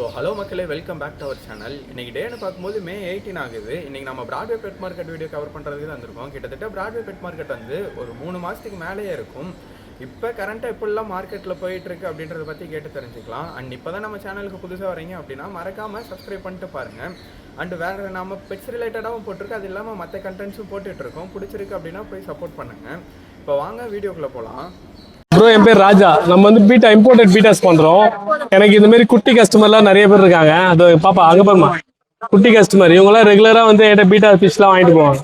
So hello மக்களே, welcome back to our channel. இன்றைக்கி டேன்னு பார்க்கும்போது May 18 ஆகுது. இன்றைக்கி நம்ம Broadway pet market video cover பண்ணுறதுக்கு தான் வந்திருக்கோம். கிட்டத்தட்ட பிராட்வே பெட் மார்க்கெட் வந்து ஒரு 3 மாதத்துக்கு மேலேயே இருக்கும். இப்போ கரண்ட்டாக எப்படிலாம் மார்க்கெட்டில் போயிட்டுருக்கு அப்படின்றத பற்றி கேட்டு தெரிஞ்சுக்கலாம். அண்ட் இப்போ தான் நம்ம சேனலுக்கு புதுசாக வரீங்க அப்படின்னா மறக்காமல் சப்ஸ்கிரைப் பண்ணிட்டு பாருங்கள். அண்ட் வேறு நம்ம பெட்ஸ் ரிலேட்டடாகவும் போட்டிருக்கு, அது இல்லாமல் மற்ற கண்டென்ட்ஸும் போட்டுட்ருக்கோம். பிடிச்சிருக்கு அப்படின்னா போய் சப்போர்ட் பண்ணுங்கள். இப்போ வாங்க வீடியோக்குள்ளே போகலாம். ப்ரோ, என் பேர் ராஜா. நம்ம வந்து பீட்டா இம்போர்ட்டட் பீட்டாஸ் பண்றோம். எனக்கு இந்த மாதிரி குட்டி கஸ்டமர்லாம் நிறைய பேர் இருக்காங்க. அது பாப்பா அங்க பாருமா, குட்டி கஸ்டமர். இவங்கெல்லாம் ரெகுலரா வந்து என்கிட்ட பீட்டா ஃபிஷ்லாம் வாங்கிட்டு போவாங்க.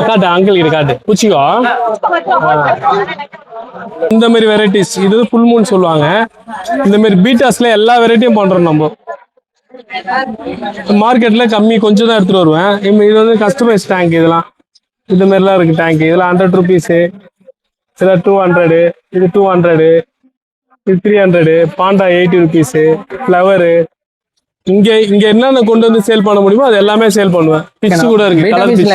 காட்டு அங்கிள் கிட்ட காட்டு பூச்சிக்கோ. இந்த மாதிரி வெரைட்டிஸ், இது ஃபுல் மூன் சொல்லுவாங்க. இந்த மாதிரி பீட்டாஸ்ல எல்லா வெரைட்டியும் பண்றோம். நம்ம மார்க்கெட்ல கம்மி கொஞ்சம் தான் எடுத்துட்டு வருவேன். இது வந்து கஸ்டமைஸ் டேங்க். இதெல்லாம் இந்த மாதிரிலாம் இருக்கு டேங்க். இதெல்லாம் 100 ருபீஸ், இதுல 200, இது 200, இது 300, பாண்டா 80 ருபீஸ், ஃப்ளவரு. இங்க என்னென்ன கொண்டு வந்து சேல் பண்ண முடியுமோ அது எல்லாமே சேல் பண்ணுவேன். ஃபிஷ் கூட இருக்கு, கலர் ஃபிஷ்.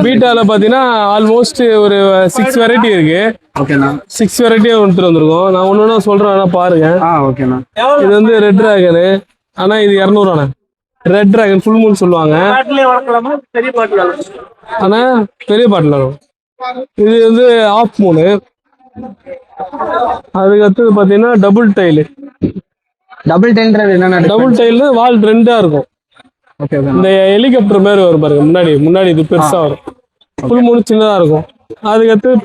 பீட்டால பாத்தீங்கன்னா ஆல்மோஸ்ட் ஒரு 6 வெரைட்டி இருக்கு. 6 வெரைட்டியா எடுத்துட்டு வந்திருக்கோம். நான் ஒன்னொன்னா சொல்றேன், ஆனா பாருங்க. இது வந்து ரெட் டிராகனு, ஆனா இது 200. ரெட் டிராகன் ஃபுல் மூன் சொல்லுவாங்க, ஆனா பெரிய பாட்டில் வரும். இது வந்து ஆஃப் மூணு. அதுக்கு அடுத்தது பாத்தீங்கன்னா டபுள் டைல். டபுள் டைல் வால் 2 இருக்கும். இந்த ஹெலிகாப்டர் மாதிரி வரும் பாருங்க, முன்னாடி இது பெருசா வரும். ஃபுல் மூணு சின்னதா இருக்கும். அதுக்கு அடுத்து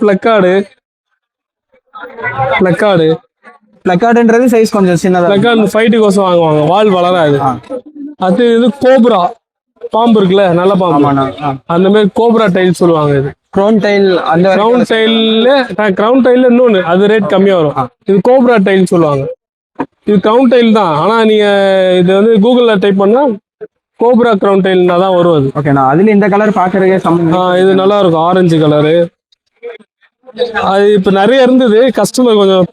பிளக்கார்டுன்றது சைஸ் கொஞ்சம் சின்னதா. பிளக்கார்டு ஃபைட்டுக்கோசம் வாங்குவாங்க, வால் வளராது. அது இது கோப்ரா பாம்பு இருக்குல்ல, நல்ல பாம்பு, அந்த மாதிரி கோப்ரா டைல் சொல்லுவாங்க. இது க்ரௌன் டைல். அந்த கிரவுன் டைல் இன்னொன்னு, அது ரேட் கம்மியா வரும். இது கோப்ரா டைல் சொல்லுவாங்க. இது கிரவுன் டைல் தான், ஆனா நீங்க இது வந்து கூகுள்ல டைப் பண்ணா கோப்ரா கிரவுன் டைல்னா தான் வரும். அது ஓகேண்ணா. அதுல இந்த கலர் பாக்குறதுக்கே இது நல்லா இருக்கும், ஆரஞ்சு கலரு. அது இப்ப நிறைய இருந்தது, கஸ்டமர் கொஞ்சம்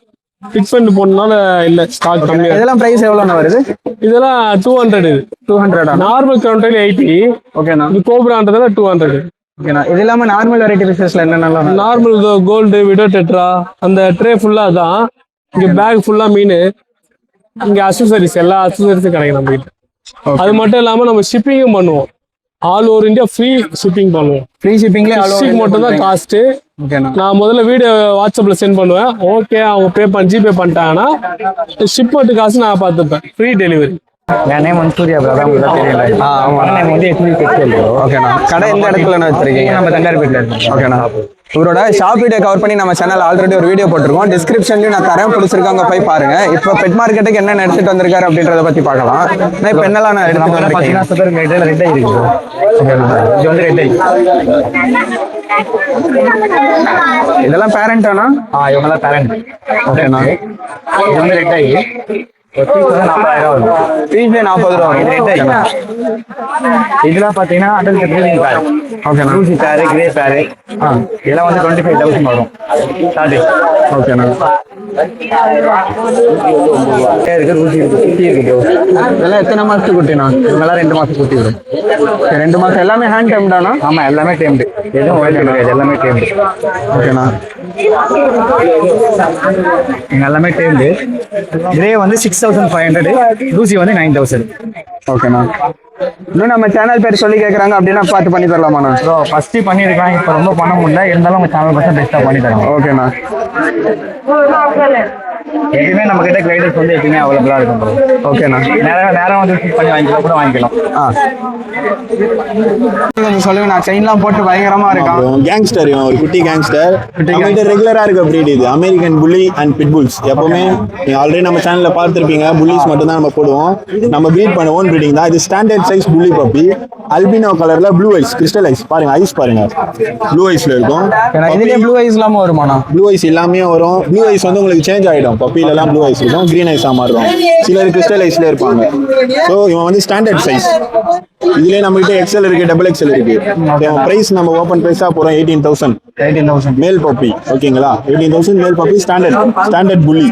பிக்ஸ் பண்ணி போனதுனால இல்ல, ஸ்டாக் கம்மியா. இதெல்லாம் பிரைஸ் எவ்வளவு வருது? இதெல்லாம் 200. Normal crown tile 80. ஓகேண்ணா. இது கோப்ரான்றதுல 200. ஓகேண்ணா. இது இல்லாம நார்மல் வெரைட்டி ஃபிஷஸ்ல என்னென்னலாம்? நார்மல் கோல்டு, விடோ டெட்ரா, அந்த ட்ரே ஃபுல்லா தான். இங்க பேக் ஃபுல்லா மீன். இங்க அக்சசரிஸ், எல்லா அக்சசரிஸும் கிடைக்கும் நம்ம கிட்ட. அது மட்டும் இல்லாம நம்ம ஷிப்பிங்கும் பண்ணுவோம். All over India free shipping பண்ணுவோம். ஃப்ரீ ஷிப்பிங்ல மட்டும் தான் காஸ்ட். நான் முதல்ல வீடியோ வாட்ஸ்அப்ல சென்ட் பண்ணுவேன். ஓகே, அவங்க ஜிபே பண்ணிட்டாங்கன்னா ஷிப்மெண்ட் காசு நான் பார்த்துப்பேன். Free delivery. என் நேம் வந்து சூர்யா பிரதா, உங்களுக்கு தெரியல. நேம் வந்து எஸ்பி பெட்ரோல். ஓகேண்ணா. கடை எந்த இடத்துல வச்சிருக்கீங்க? நம்ம தண்டார்பேட்டில் இருக்கோம். ஓகேண்ணா. இவரோட ஷாப் வீடியோ கவர் பண்ணி நம்ம சேனல் ஆல்ரெடி ஒரு வீடியோ போட்டிருக்கோம். டிஸ்கிரிப்ஷன்லயும் நான் தரேன், பிடிச்சிருக்காங்க போய் பாருங்க. இப்போ பெட் மார்க்கெட்டுக்கு என்னென்ன எடுத்துட்டு வந்திருக்காரு அப்படின்றத பத்தி பார்க்கலாம். இப்போ என்னெல்லாம் நான் எடுத்துட்டு பார்த்தீங்கன்னா சூப்பர் கைட்டில் ரெட் ஐ இருக்கு. இது வந்து ரெட் ஐ. இதெல்லாம் பேரண்டானா? இவங்கெல்லாம் பேரண்ட். ஓகேண்ணா. இது வந்து ரெட் ஐ. 40,000 வரும். இதெல்லாம் பாத்தீங்கன்னா அடல் ப்ரீடிங் பேர். ஓகேண்ணா. ஊசி பேரு, கிரே பேரு, இதெல்லாம் வந்து 25,000 வரும் ஸ்டார்டிங். ஓகேண்ணா. இதெல்லாம் எத்தனை மாசத்துக்கு குட்டினா? இதெல்லாம் 2 மாசத்துக்கு குட்டி வரும். 2 மாசம். எல்லாமே ஹேண்ட் டைம்டானா? ஆமா, எல்லாமே டைம்டு. எதுவும் கிடையாது, எல்லாமே டைம்டு. ஓகேண்ணா. எல்லாமே டைம்டு. கிரே வந்து 6,500, லூசி வந்து 9,000. ஓகேண்ணா. இன்னும் நம்ம சேனல் பேர் சொல்லி கேட்குறாங்க அப்படின்னா பார்த்து பண்ணி தரலாமாண்ணா? ஸோ ஃபஸ்ட்டு பண்ணியிருக்கலாம், இப்போ ரொம்ப பண்ண முடியல, இருந்தாலும் உங்கள் சேனல் பர்சன் பெஸ்ட்டாக பண்ணி தரலாம். ஓகேண்ணா. எப்பயுமே நம்ம கிட்ட கிரைடர்ஸ் வந்து எப்பயுமே அவைலபிளாக இருக்கும். ஓகேண்ணா. நேரம் வந்து ஃபிட் பண்ணி வாங்கிக்கலாம், கூட வாங்கிக்கலாம். கொஞ்சம் சொல்லுங்க. நான் செயின்லாம் போட்டு பயங்கரமா இருக்கும். கேங்ஸ்டர், இவன் ஒரு குட்டி கேங்ஸ்டர். நம்மகிட்ட ரெகுலரா இருக்க பிரீட் இது அமெரிக்கன் புல்லி அண்ட் பிட்புல்ஸ். எப்பவுமே நீங்க ஆல்ரெடி நம்ம சேனல்ல பார்த்துருப்பீங்க. புல்லிஸ் மட்டும் தான் நம்ம போடுவோம். நம்ம ப்ரீட் பண்ண ஓன் ப்ரீடிங் தான். இது ஸ்டாண்டர்ட் சைஸ் புல்லி பப்பி. அல்பினோ கலர்ல ப்ளூ ஐஸ், கிறிஸ்டல் ஐஸ் பாருங்க. ஐஸ் பாருங்க, ப்ளூ ஐஸ்ல இருக்கும். இதுலயே ப்ளூ ஐஸ் இல்லாம வருமாண்ணா? ப்ளூ ஐஸ் எல்லாமே வரும். ப்ளூ ஐஸ் வந்து உங்களுக்கு சேஞ்ச் ஆயிடும். பப்பில எல்லாம் ப்ளூ ஐஸ் இருக்கும், கிரீன் ஐஸா மாறும். சிலர் கிறிஸ்டல் ஐஸ்ல இருப்பாங்க. ஸோ இவன் வந்து ஸ்டாண்டர்ட் சைஸ். இதுலயே நம்ம கிட்ட எக்ஸ்எல் இருக்கு, டபுள் எக்ஸ்எல் இருக்கு. பிரைஸ் நம்ம ஓபன் பிரைஸா போறோம் 18,000 மேல் பப்பி. ஓகேங்களா? 18,000 மேல் பப்பி, ஸ்டாண்டர்ட் புல்லி.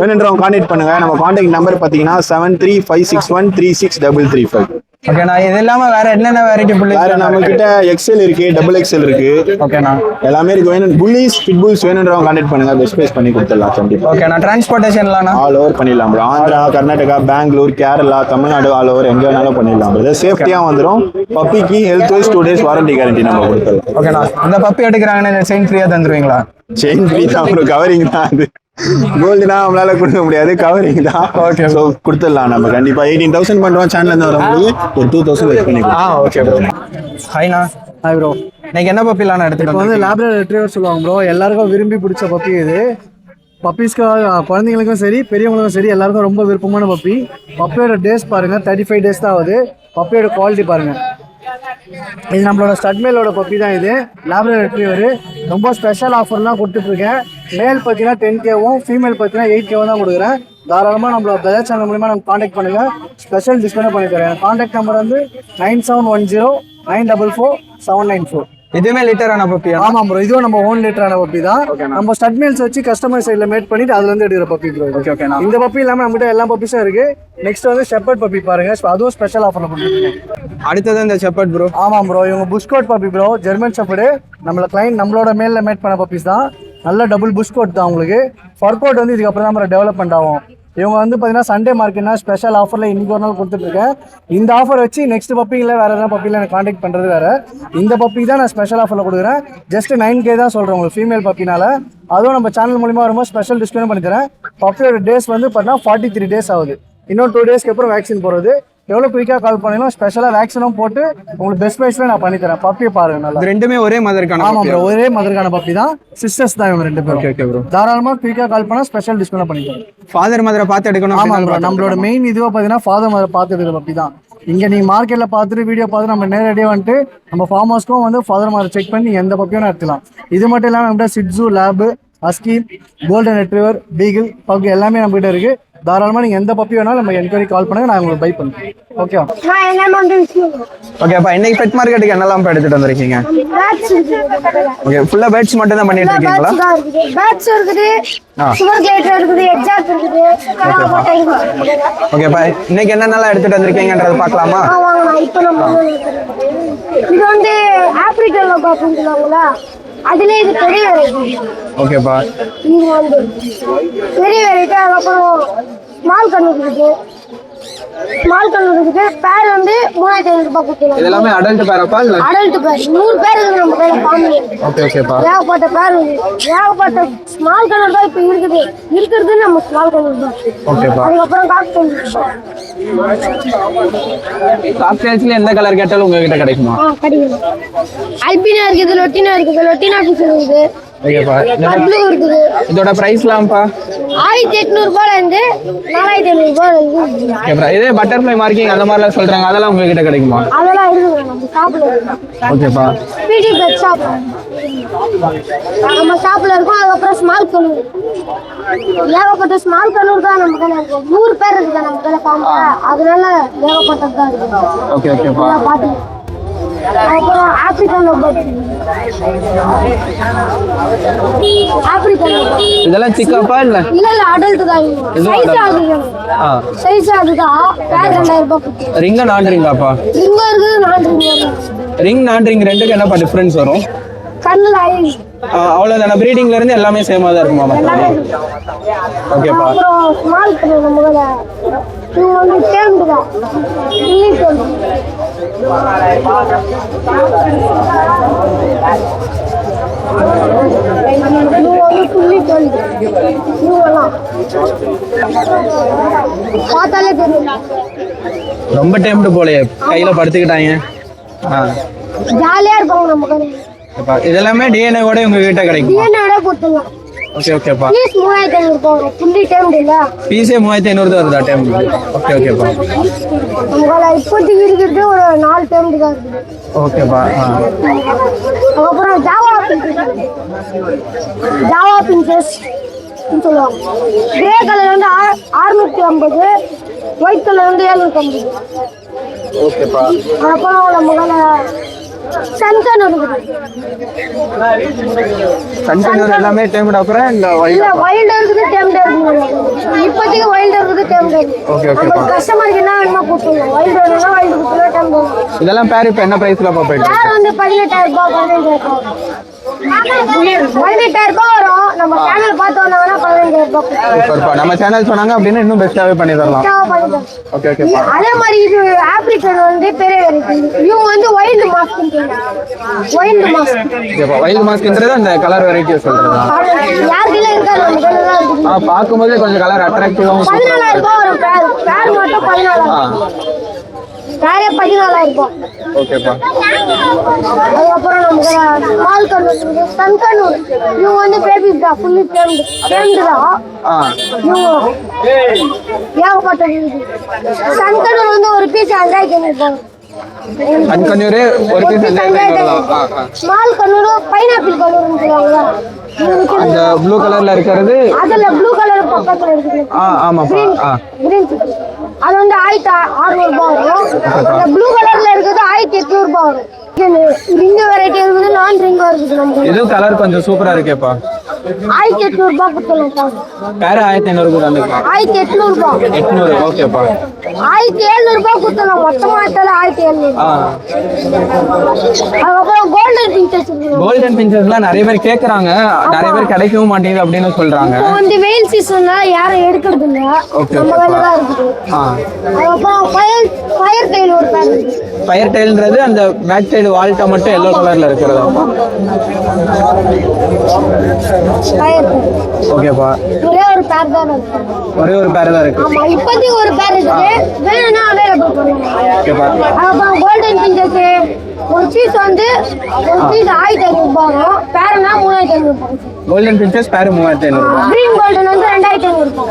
வேணுன்றவங்க கான்டாக்ட் பண்ணுங்க. நம்ம கான்டாக்ட் நம்பர் பாத்தீங்கன்னா 7356136335. ஓகேண்ணா இது இல்லாம வேற என்னென்ன வெரைட்டி புள்ளி வேற நம்ம கிட்ட எக்ஸ்எல் இருக்கு, டபுள் எக்ஸ்எல் இருக்கு. ஓகேண்ணா எல்லாமே இருக்கு. வேணும் புல்லிஸ் பிட் புல்ஸ் வேணுன்றவங்க கான்டாக்ட் பண்ணுங்க, பெஸ்ட் பிரைஸ் பண்ணி கொடுத்துடலாம் கண்டிப்பா. ஓகேண்ணா டிரான்ஸ்போர்ட்டேஷன்லாம் ஆல் ஓவர் பண்ணிடலாம் bro. Andhra, Karnataka, Bangalore, Kerala, Tamil Nadu all over எங்க வேணாலும் பண்ணிடலாம் ப்ரோ. சேஃப்டியா வந்துடும். பப்பிக்கு health wise 2 days warranty guarantee நம்ம கொடுத்துடலாம். ஓகேண்ணா இந்த பப்பி எடுக்கிறாங்கன்னா செயின் ஃப்ரீயா தந்துருவீங்களா? செயின் ஃப்ரீ தான் ப்ரோ, கவரிங் தான். அது கோல்டுனா நம்மளால கொடுக்க முடியாது, கவரிங் தான். ஓகே ஸோ கொடுத்துடலாம் நம்ம கண்டிப்பா. 18,000 பண்ணுறோம் சேனல்ல இருந்து வரவங்களுக்கு ஒரு 2,000 வெயிட் பண்ணிக்கலாம். Okay bro. ஹாய்ண்ணா. Hi bro. இன்னைக்கு என்ன பப்பிலாம் எடுத்துட்டு இப்போ வந்து லேப்ரடார் ரெட்ரீவர் சொல்லுவாங்க ப்ரோ. எல்லாருக்கும் விரும்பி பிடிச்ச பப்பி இது. பப்பீஸ்க்கு குழந்தைங்களுக்கும் சரி பெரியவங்களுக்கும் சரி எல்லாருக்கும் ரொம்ப விருப்பமான பப்பி. பப்பியோட டேஸ் பாருங்க, 35 days தான் ஆகுது. பப்பியோட குவாலிட்டி பாருங்க. இது நம்மளோட ஸ்டட்மேலோட பப்பி தான். இது லேப்ரடார் ரெட்ரீவர். ரொம்ப ஸ்பெஷல் ஆஃபர்லாம் கொடுத்துட்ருக்கேன். மேல் பார்த்தீங்கன்னா 10K-வும் ஃபீமேல் பார்த்தீங்கன்னா 8K-வும் தான் கொடுக்குறேன். தாராளமாக நம்மளோட பஜாஜ் சேனல் மூலிமா நம்ம காண்டாக்ட் பண்ணுங்கள், ஸ்பெஷல் டிஸ்கவுண்ட் பண்ணி தரேன். காண்டாக்ட் நம்பர் வந்து 9710944794. இதுவுமே லிட்டரான பப்பியா? ஆமாம் ப்ரோ, இதுவும் நம்ம ஓன் லிட்டரான பப்பி தான். நம்ம ஸ்டட்மேல்ஸ் வச்சு கஸ்டமர் சைடில் மேட் பண்ணிட்டு அதுலேருந்து எடுக்கிற பப்பி ப்ரோ. ஓகே. இந்த பப்பி இல்லாமல் நம்மகிட்ட எல்லா பப்பிஸும் இருக்கு. நெக்ஸ்ட் வந்து ஷெப்பர்ட் பப்பி பாருங்க, அதுவும் ஸ்பெஷல் ஆஃபர்ல கொடுத்துருக்கேன். அடுத்தது இந்த ஷெப்பர்ட் ப்ரோ. ஆமாம் ப்ரோ, இவங்க புஷ்கோட் பப்பி ப்ரோ, ஜெர்மன் ஷெப்பர்டு. நம்மளோட மேலில் மேட் பண்ண பப்பிஸ் தான். நல்ல டபுள் புஷ்கோட் தான் உங்களுக்கு. ஃபர்கோட் வந்து இதுக்கப்புறம் தான் டெவலப்மெண்ட் ஆகும். இவங்க வந்து பார்த்தீங்கன்னா சண்டே மார்க்கெட்னா ஸ்பெஷல் ஆஃபரில் இன்னைக்கு ஒரு நாள் கொடுத்துட்ருக்கேன். இந்த ஆஃபர் வச்சு நெக்ஸ்ட் பப்பியில் வேறு எதாவது பப்பியில் எனக்கு காண்டாக்ட் பண்ணுறது வேறு. இந்த பப்பி தான் நான் ஸ்பெஷல் ஆஃபரில் கொடுக்குறேன். ஜஸ்ட் 9K தான் சொல்கிறேன் உங்களுக்கு ஃபீமேல் பப்பினால. அதுவும் நம்ம சேனல் மூலிமா வரும்போது ஸ்பெஷல் டிஸ்கவுண்ட் பண்ணி தரேன். பப்பியோட டேஸ் வந்து பார்த்தீங்கன்னா 43 days ஆகுது. இன்னும் 2 daysக்கு அப்புறம் வேக்சின் போடுறது. எவ்வளோ குயிக்காக கால் பண்ணணும், ஸ்பெஷலாக வேக்சினும் போட்டு உங்களுக்கு பெஸ்ட் ப்ரைஸில் நான் பண்ணித்தரேன். பப்பியை பாருங்க நல்லா. ரெண்டுமே ஒரே மதருக்கான? ஆமாம் ப்ரோ, ஒரே மதருக்கான பப்பி தான். சிஸ்டர்ஸ் தான் இவங்க 2 பேரும். Okay bro. தாராளமாக குயிக்காக கால் பண்ணால் ஸ்பெஷல் டிஸ்கவுண்ட் பண்ணித்தரேன். ஃபாதர் மதரை பார்த்து எடுக்கணும். ஆமாம் ப்ரோ, நம்மளோட மெயின் இதுவாக பார்த்தீங்கன்னா ஃபாதர் மதரை பார்த்து எடுக்கிற பப்பி தான். இங்கே நீங்கள் மார்க்கெட்டில் பார்த்துட்டு வீடியோ பார்த்து நம்ம நேரடியாக வந்துட்டு நம்ம ஃபார்ம் ஹவுஸ்க்கும் வந்து ஃபாதர் மதரை செக் பண்ணி எந்த பப்பியும் எடுத்துக்கலாம். இது மட்டும் இல்லாமல் நம்மகிட்ட shih tzu, lab, husky, golden retriever, beagle, buck எல்லாமே நம்மகிட்ட இருக்குது. தாராளமாக நீங்கள் எந்த பப்பி வேணாலும் நம்ம என்கொயரி கால் பண்ணுங்க, நான் உங்களுக்கு பை பண்ணுறேன். ஓகே ஓகேப்பா. இன்னைக்கு பெட் மார்க்கெட்டுக்கு என்னெல்லாம் எடுத்துட்டு வந்திருக்கீங்க? ஓகே, ஃபுல்லா பேட்ஸ் மட்டும் தான் பண்ணிட்டு இருக்கீங்களா? பேட்ஸ் இருக்குது, சுவர் கிளேட்டர் இருக்குது, எக்ஸாக்ட் இருக்குது. ஓகேப்பா. இன்னைக்கு என்னென்னலாம் எடுத்துட்டு வந்திருக்கீங்கன்றத பார்க்கலாமா? இப்போ நம்ம இது வந்து ஆப்பிரிக்கன் லோகோ அப்படின்னு சொல்லுவாங்களா, அதுல இது பெரிய வெரைட்டி. ஓகேப்பா. இது வந்து பெரிய வெரைட்டி. அதுக்கப்புறம் ஸ்மால் கண்ணு இருக்குது. பேர் வந்து 3,500 ரூபாய் கொடுத்துருவாங்க. இதெல்லாமே அடல்ட் பேரப்பா இல்ல? அடல்ட் பேர் 100 பேர் இருக்குது நம்ம கையில ஃபேமிலி. ஓகேப்பா. ஏகப்பட்ட பேர், ஏகப்பட்ட ஸ்மால் கலர் தான் இப்போ இருக்கிறது நம்ம ஸ்மால் கலர் தான். ஓகேப்பா. அதுக்கப்புறம் காக்டெயில்ஸ்ல எந்த கலர் கேட்டாலும் உங்ககிட்ட கிடைக்குமா? கிடைக்கும். அல்பினா இருக்குது, லொட்டினா இருக்குது, லொட்டினா ஃபிஷ் இருக்குது. ஓகேப்பா. ப்ளூ இருக்குது. இதோட பிரைஸ்லாம்ப்பா? 1,800 ரூபாயில இருந்து 4,500 ரூபாய் இருக்குது. ஓகேப்பா. இதே பட்டர்ஃப்ளை மார்க்கிங் அந்த மாதிரிலாம் சொல்றாங்க, அதெல்லாம் உங்ககிட்ட கிடைக்குமா? அதெல்லாம் இருக்குது நம்ம ஷாப்ல. ஓகேப்பா. பிடி பெட் ஷாப் நம்ம ஷாப்ல இருக்கும். அதுக்கப்புறம் ஸ்மால் கண்ணூர், ஏகப்பட்ட ஸ்மால் கண்ணூர் தான் நம்ம கையில இருக்கும். 100 பேர் இருக்குது நம்ம கையில ஃபார்ம்ல, அதனால ஏகப்பட்டது தான் இருக்குது. ஓகே ஓகேப்பா. பாத்து அப்புறம் ஆப்பிரிக்கன் இதெல்லாம் சிக்காப்பா இல்ல? இல்ல அடல்ட் தான். சைஸ் ஆகுது, சைஸ் அதுதான். பேர் 2,000 ரூபாய் கொடுத்து. ரிங்கா நான் ரிங்காப்பா? ரிங் இருக்குது, நான் ரிங். ரிங் நான் ரிங் ரெண்டுக்கு என்னப்பா டிஃபரன்ஸ் வரும்? கண்ணுல ஐ அவ்வளவுதான? பிரீடிங்ல இருந்து எல்லாமே சேமா தான் இருக்குமா? ஓகேப்பா. அப்புறம் ஸ்மால் கண்ணு நம்ம கையில இவங்க வந்து டேம்டு தான். பார்த்தாலே தெரியும். ரொம்ப டைம்டு போலயே, கையில படுத்துக்கிட்டாங்க. ஜாலியா இருப்பாங்க நம்ம கையில. இதெல்லாமே டிஎன்ஏ கூட உங்ககிட்ட கிடைக்கும்? டிஎன்ஏ கொடுத்துடலாம். ஓகே ஓகேப்பா. பீஸ் 3,500 ரூபாய். ஃபுல்லி டைம்டு இல்ல, பீஸே 3,500 தான் வருதா டைம்? ஓகே ஓகேப்பா. நம்மளால இப்போதைக்கு இருக்கிறது ஒரு 4 டைம்டு தான் இருக்குது. ஓகேப்பா. அதுக்கப்புறம் ஜாவா பின்சஸ் சொல்லுவாங்க. கிரே கலர் வந்து 650, ஒயிட் கலர் வந்து 750. ஓகேப்பா. அதுக்கப்புறம் நம்மளால சன்கன் இருக்குது. சன்கன் எல்லாமே டைம்டு. அப்புறம் இந்த வைல்டர் இருக்குது, டைம்டு இருக்குது. இப்போதைக்கு வைல்டர் இருக்குது. நம்ம கஸ்டமருக்கு என்ன வேணுமோ கொடுத்துருவோம். வைல்டு வேணும்னா வைல்டு கொடுத்துருவோம். டைம் வரும். இதெல்லாம் பேர் இப்போ என்ன ப்ரைஸில் போயிட்டு பேர் வந்து 18,000 ரூபாய் 15,000 ரூபாய் வரும். நம்ம சேனல் பார்த்து வந்தாங்கன்னா 15,000 ரூபாய் சூப்பர்ப்பா. நம்ம சேனல் சொன்னாங்க அப்படின்னு இன்னும் பெஸ்ட்டாகவே பண்ணி தரலாம். பண்ணிக்கலாம். ஓகே ஓகேப்பா. அதே மாதிரி இது ஆப்பிரிக்கன் வந்து பெரிய வெரைட்டி. இவங்க வந்து வைல்டு மாஸ்க். வைல்டு மாஸ்க் ஓகேப்பா. வைல்டு மாஸ்க்ன்றது அந்த கலர் வெரைட்டியை சொல்கிறதா? யாருக்கெல்லாம் இருக்காது நம்ம கையில தான் இருக்குது. பார்க்கும்போது கொஞ்சம் கலர் அட்ராக்டிவாகவும் 14,000 ரூபாய் வரும். பேர் மட்டும் 14,000. பேரே 14,000 ரூபாய். ஓகேப்பா. அதுக்கப்புறம் நமக்கு ஸ்மால் கண்ணூர், சன் கண்ணூர். இவங்க வந்து பேபிஸ் தான், ஃபுல்லி டேம்டு தான். இவங்க ஏகப்பட்டது இருக்கு. சன் கண்ணூர் வந்து ஒரு பீஸ் 5,000 இருப்பாங்க. கன்கன்யூரே ஒரு பீஸ் 5,000. ஸ்மால் கண்ணூர் பைனாப்பிள் கண்ணூர்னு சொல்லுவாங்களா, அந்த ப்ளூ கலர்ல இருக்கிறது அதுல ப்ளூ கலர் பக்கத்துல இருக்குது. ஆமாப்பா. கிரீன் அது வந்து 1,600 ரூபாய் வரும். அந்த ப்ளூ கலர்ல இருக்கிறது 1,800 ரூபாய் வரும். ரிங் வெரைட்டி இருக்குது, நான் ரிங் இருக்குது. நமக்கு இதுவும் கலர் கொஞ்சம் சூப்பரா இருக்கேப்பா. 1,800 ரூபாய் கொடுத்துருவோம். பேர 1,500 தந்துக்கலாம். 1,800 ரூபாய். 800. ஓகேப்பா. 1,700 ரூபாய் கொடுத்துருவோம். மொத்தமா எடுத்தாலும் 1,700. அதுக்கப்புறம் கோல்டன் பிஞ்சஸ் இருக்கு. கோல்டன் பிஞ்சஸ்லாம் நிறைய பேர் கேக்குறாங்க, நிறைய பேர் கிடைக்கவும் மாட்டேங்குது அப்படின்னு சொல்றாங்க. இப்போ வந்து வெயில் சீசன்ல யாரும் எடுக்கிறது இல்ல, நம்ம கையில தான் இருக்குது. அதுக்கப்புறம் ஃபயர் டைல் ஒரு பேர். ஃபயர் டைல்ன்றது அந்த பேக் சைடு வால்ட்ட மட்டும் எல்லோ கலர்ல இருக்கிறதா? ஃபயர் ஓகேப்பா. ஒரே ஒரு பேர் தான் இருக்கு. ஒரே ஒரு பேர் தான் இருக்கு. ஆமா, இப்போதைக்கு ஒரு பேர் இருக்குது. வேணும்னா அவைலபிள் பண்ணுவோம். ஓகேப்பா. அதுக்கப்புறம் கோல்டன் பிஞ்சஸ் ஒரு பீஸ் வந்து 1,500 ரூபாய் வரும். பேருனா 3,500 ரூபாய். கோல்டன் பிஞ்சஸ் பேர் 3,500. கிரீன் கோல்டன் வந்து 2,500 ரூபாய்.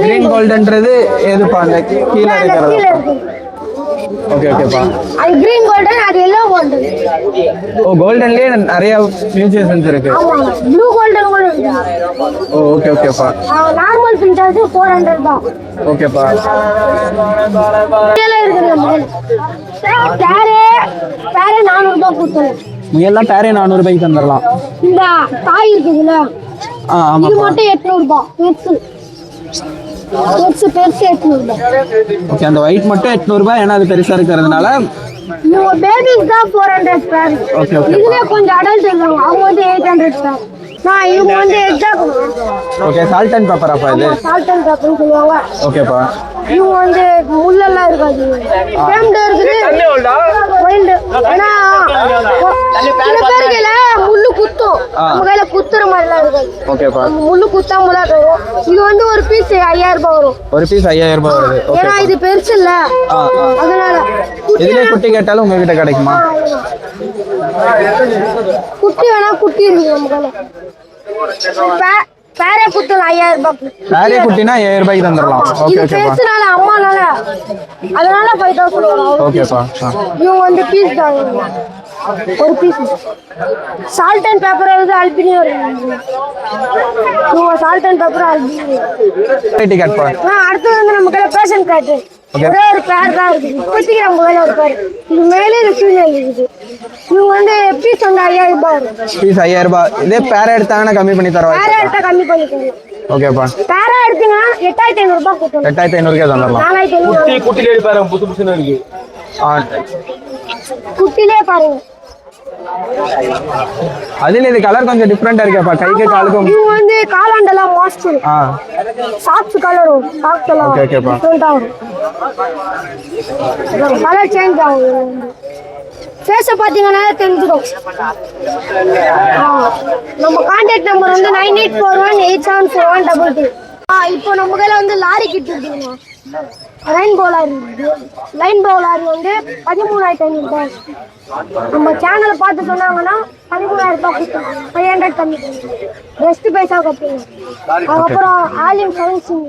கிரீன் கோல்டன்றது எதுப்பா? அந்த கீழே கீழே இருக்கிறது. இருக்கு. ஓகே ஓகேப்பா. அது கிரீன் கோல்டன், அது எல்லோ கோல்டன். ஓ, கோல்டன்லயே நிறைய மியூசியம்ஸ் இருக்கு. ஆமா, ப்ளூ கோல்டன் கூட இருக்கு. ஓ, ஓகே ஓகேப்பா. நார்மல் பிஞ்சஸ் 400 தான். ஓகேப்பா. கீழே இருக்குது நம்ம பேரே 400 ரூபாய் கொடுத்துருவோம். எல்லாம் பேரே 400 ரூபாய்க்கு தந்துடலாம். இந்த காய் இருக்குதுல்ல, ஆமா. இது மட்டும் 800 ரூபாய். பெருசு 800 ரூபாய். ஓகே, அந்த ஒயிட் மட்டும் 800 ரூபாய், ஏன்னா அது பெருசா இருக்கிறதுனால. இவங்க பேபிஸ் தான் 400 பேர். Okay okay. இதுல கொஞ்சம் அடல்ட் இருக்காங்க, அவங்க வந்து 800 பேர். நான் இவங்க வந்து exact. Okay, salt and pepper அப்பா இது. சால்ட் அண்ட் பெப்பர்னு சொல்லுவாங்க. ஓகேப்பா. இவங்க வந்து முள்ளெல்லாம் இருக்காது, டேம்டு இருக்குது. வைல்டு ஏன்னா சில பேருக்குல முள்ளு குத்தும், நம்ம கையில குத்துற மாதிரிலாம் இருக்காது. ஓகேப்பா. முள்ளு குத்தாம தான் இருக்கும். இது வந்து ஒரு பீஸ் 5,000 ரூபாய் வரும். ஒரு பீஸ் 5,000 ரூபாய் வருது. ஏன்னா இது பெருசு இல்ல, அதனால. இதுல குட்டி கேட்டாலும் உங்ககிட்ட கிடைக்குமா? குட்டி வேணா குட்டி இருக்கு நம்ம கையில. பேரே குத்து 5,000 ரூபாய். பேரே குட்டினா 5,000 ரூபாய்க்கு தந்துடலாம். ஓகே இது ஓகேப்பா. பெருசுனால அம்மானால, அதனால 5,000 வரும். ஓகேப்பா. இவங்க வந்து பீஸ் தான், ஒரு பீஸ். சால்ட் அண்ட் பெப்பர் வந்து அல்பினியோ இருக்கு. இவங்க salt and pepper albino. Variety cut பா. அடுத்தது வந்து நம்ம கையில பேஷன் காட்டு. ஒரே ஒரு பேர் தான் இருக்குது இப்போதைக்கு நம்ம கையில ஒரு பேர். இது மேலே இது ஃபீமேல் இருக்குது. இவங்க வந்து பீஸ் வந்து 5,000 ரூபாய் வரும். பீஸ் 5,000 ரூபாய். இதே பேர எடுத்தாங்கன்னா கம்மி பண்ணி தருவாங்க. பேரா எடுத்தா கம்மி பண்ணிக்கோங்க. ஓகேப்பா. பேரா எடுத்தீங்கன்னா 8,500 ரூபாய் கொடுக்கணும். 8,500 தந்துடலாம். 4,500. குட்டிலே பாரு, புது புதுன்னு இருக்கு. குட்டிலே பாருங்க. அதுல இது கலர் கொஞ்சம் டிஃபரெண்டா இருக்கேப்பா, கைக்கு காலுக்கும். இவங்க வந்து காலாண்டெல்லாம் மாஸ்க் சாக்ஸ் கலர் வரும். சாக்ஸ் எல்லாம் ஓகே ஓகேப்பா. டிஃபரெண்டா வரும். கலர் சேஞ்ச் ஆகும். ஃபேஸை பார்த்தீங்கன்னா தெரிஞ்சிடும். நம்ம கான்டாக்ட் நம்பர் வந்து 9841874122. இப்போ நம்ம கையில வந்து லாரி கிட் இருக்குதுங்க. ரெயின்போ லாரி இருக்குது. ரெயின்போ லாரி வந்து 13,500 ரூபாய். நம்ம சேனலை பார்த்து சொன்னாங்கன்னா 13,000 ரூபாய் கொடுத்துருவோம். 500 கம்மி பெஸ்ட் பைசா கட்டுங்க. அதுக்கப்புறம் ஆலியம் சர்வீசிங்.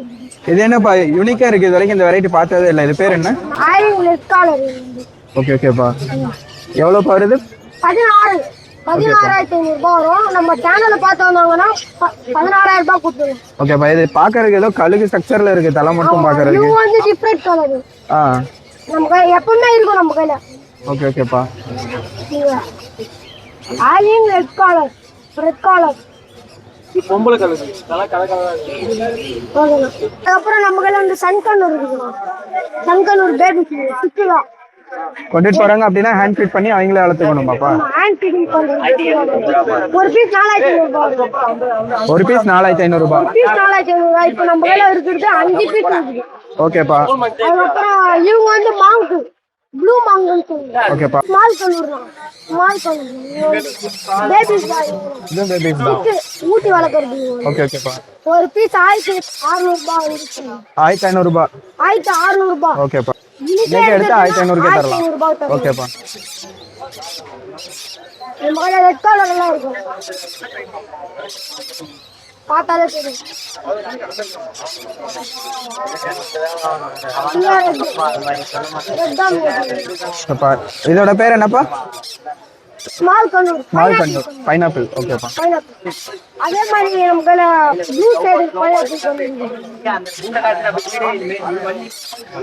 இது என்னப்பா யூனிக்கா இருக்கு, இது வரைக்கும் இந்த வெரைட்டி பார்த்ததே இல்லை. இது பேர் என்ன? ஆலியம் லெஃப்ட் காலர். ஓகே ஓகேப்பா. எவ்வளோப்பா வருது? 16,500 ரூபாய் வரும். நம்ம சேனலை பார்த்து வந்தாங்கன்னா 16,000 ரூபாய் கொடுத்துருவோம். ஓகேப்பா. இது பாக்குறதுக்கு ஏதோ கழுகு ஸ்ட்ரக்சர்ல இருக்கு, தலை மட்டும் பாக்குறதுக்கு. இவங்க வந்து டிஃபரெண்ட் கலர். நம்ம கையில எப்பவுமே இருக்கும் நம்ம கையில. ஓகே ஓகேப்பா. ஆலியம் ரெட் காலர். பொம்பளை கலர் நல்லா கலக்கலா ஓகேண்ணா. அதுக்கப்புறம் நம்ம கையில வந்து சன்கனூர் இருக்குண்ணா. சன்கனூர் பேபி சுற்றுலா கொண்டுட்டு போறாங்க அப்படின்னா ஹேண்ட் ஃபிட் பண்ணி அவங்களே வளர்த்துக்கணுமாப்பா? ஹேண்ட் ஃபீடிங் பண்றது. ஒரு பீஸ் 4500 ஒரு பீஸ் 4500 ரூபாய். பீஸ் 4500 இப்போ நம்ம கையில இருக்கிறது 5 பீஸ் இருக்குது. ஓகேப்பா. அதுக்கப்புறம் இவங்க வந்து மாங்கு ப்ளூ மாங்குன்னு சொல்லுவாங்க. ஓகேப்பா. ஸ்மால் கனூர் தான். ஸ்மால் கனூர் பேபிஸ் தான். இதுவும் பேபிஸ் தான். ஊட்டி வளர்க்குறது. ஓகே ஓகேப்பா. ஒரு பீஸ் 1600 ரூபாய் இருக்கு. 1500 ரூபாய். 1600 ரூபாய். ஓகேப்பா. நீங்க எடுத்து 1500க்கே தரலாம். ஓகேப்பா. நம்ம கையில ரெட் கலர்லாம் இருக்கும். பார்த்தாலே தெரியும். இதோட பேர் என்னப்பா? Small conure. Small conure pineapple. ஓகேப்பா. அதே மாதிரி நமக்கு ப்ளூ சைடு பைனாப்பிள்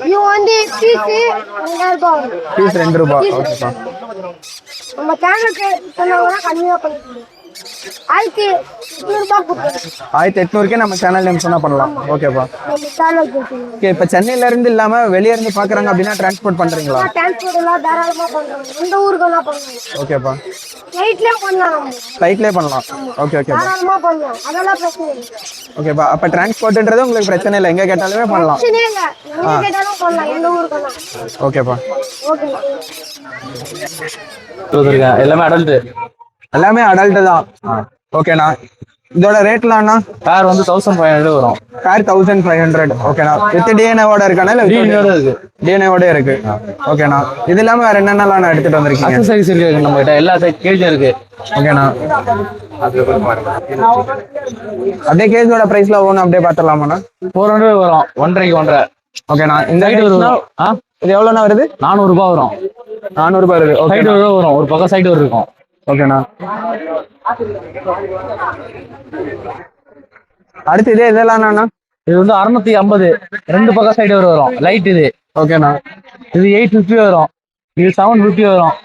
இது வந்து பீஸ் 2000 ரூபாய். பீஸ் 2 ரூபாய். ஓகேப்பா. நம்ம சேனலுக்கு சொன்னாங்கன்னா கம்மியாக பண்ணிக்கலாம். 1800 ரூபாய் கொடுத்துருவோம். 1800க்கே நம்ம சேனல் நேம் சொன்னா பண்ணலாம். ஓகேப்பா. நம்ம சேனல் கொடுத்துருவோம். ஓகே. இப்போ சென்னையில இருந்து இல்லாம வெளியே இருந்து பாக்குறாங்க அப்படின்னா டிரான்ஸ்போர்ட் பண்றீங்களா? டிரான்ஸ்போர்ட் எல்லாம் தாராளமாக பண்ணுறோம். எந்த ஊருக்கெல்லாம் பண்ணலாம். ஓகேப்பா. ஃப்ளைட்லேயே பண்ணலாம். நம்ம ஃப்ளைட்லேயே பண்ணலாம். ஓகே ஓகேப்பா. தாராளமாக பண்ணலாம். அதெல்லாம் பிரச்சனை இல்லை. ஓகேப்பா. அப்போ டிரான்ஸ்போர்ட்ன்றது உங்களுக்கு பிரச்சனை இல்லை, எங்க கேட்டாலுமே பண்ணலாம். பிரச்சனையே இல்லை. எங்க கேட்டாலும் பண்ணலாம். எந்த ஊருக்கெல்லாம். ஓகேப்பா. ஓகே. எல்லாமே அடல்ட். எல்லாமே அடல்ட் தான். ஓகேண்ணா. இதோட ரேட்லாம்ண்ணா? பேர் வந்து 1500 வரும். பேர் 1500. ஓகேண்ணா. வித் டிஎன்ஏவோட இருக்கானா இல்லை டிஎன்ஏவோட இருக்கு? டிஎன்ஏவோட இருக்கு. ஓகேண்ணா. இது இல்லாம வேற என்னென்னலாம் எடுத்துட்டு வந்திருக்கீங்க? அக்சசரிஸ் இருக்கு நம்ம கிட்ட. எல்லா கேஜும் இருக்கு. ஓகேண்ணா. அதே கேஜோட பிரைஸ்ல ஒவ்வொன்று அப்படியே பார்த்துடலாமாண்ணா? 400 வரும். 1.5க்கு 1.5. ஓகேண்ணா. இந்த சைடு இது எவ்வளோண்ணா வருது? 400 ரூபாய் வரும். 400 ரூபாய் வருது. ஓகே. சைடு வரும். ஒரு பக்கம் சைடு இருக்கும். ஓகேண்ணா. அடுத்து இதெல்லாம் இது வந்து 650. 2 பக்கம் சைடு வரும். லைட் இது. ஓகேண்ணா. இது 850 வரும். இது 750 வரும்.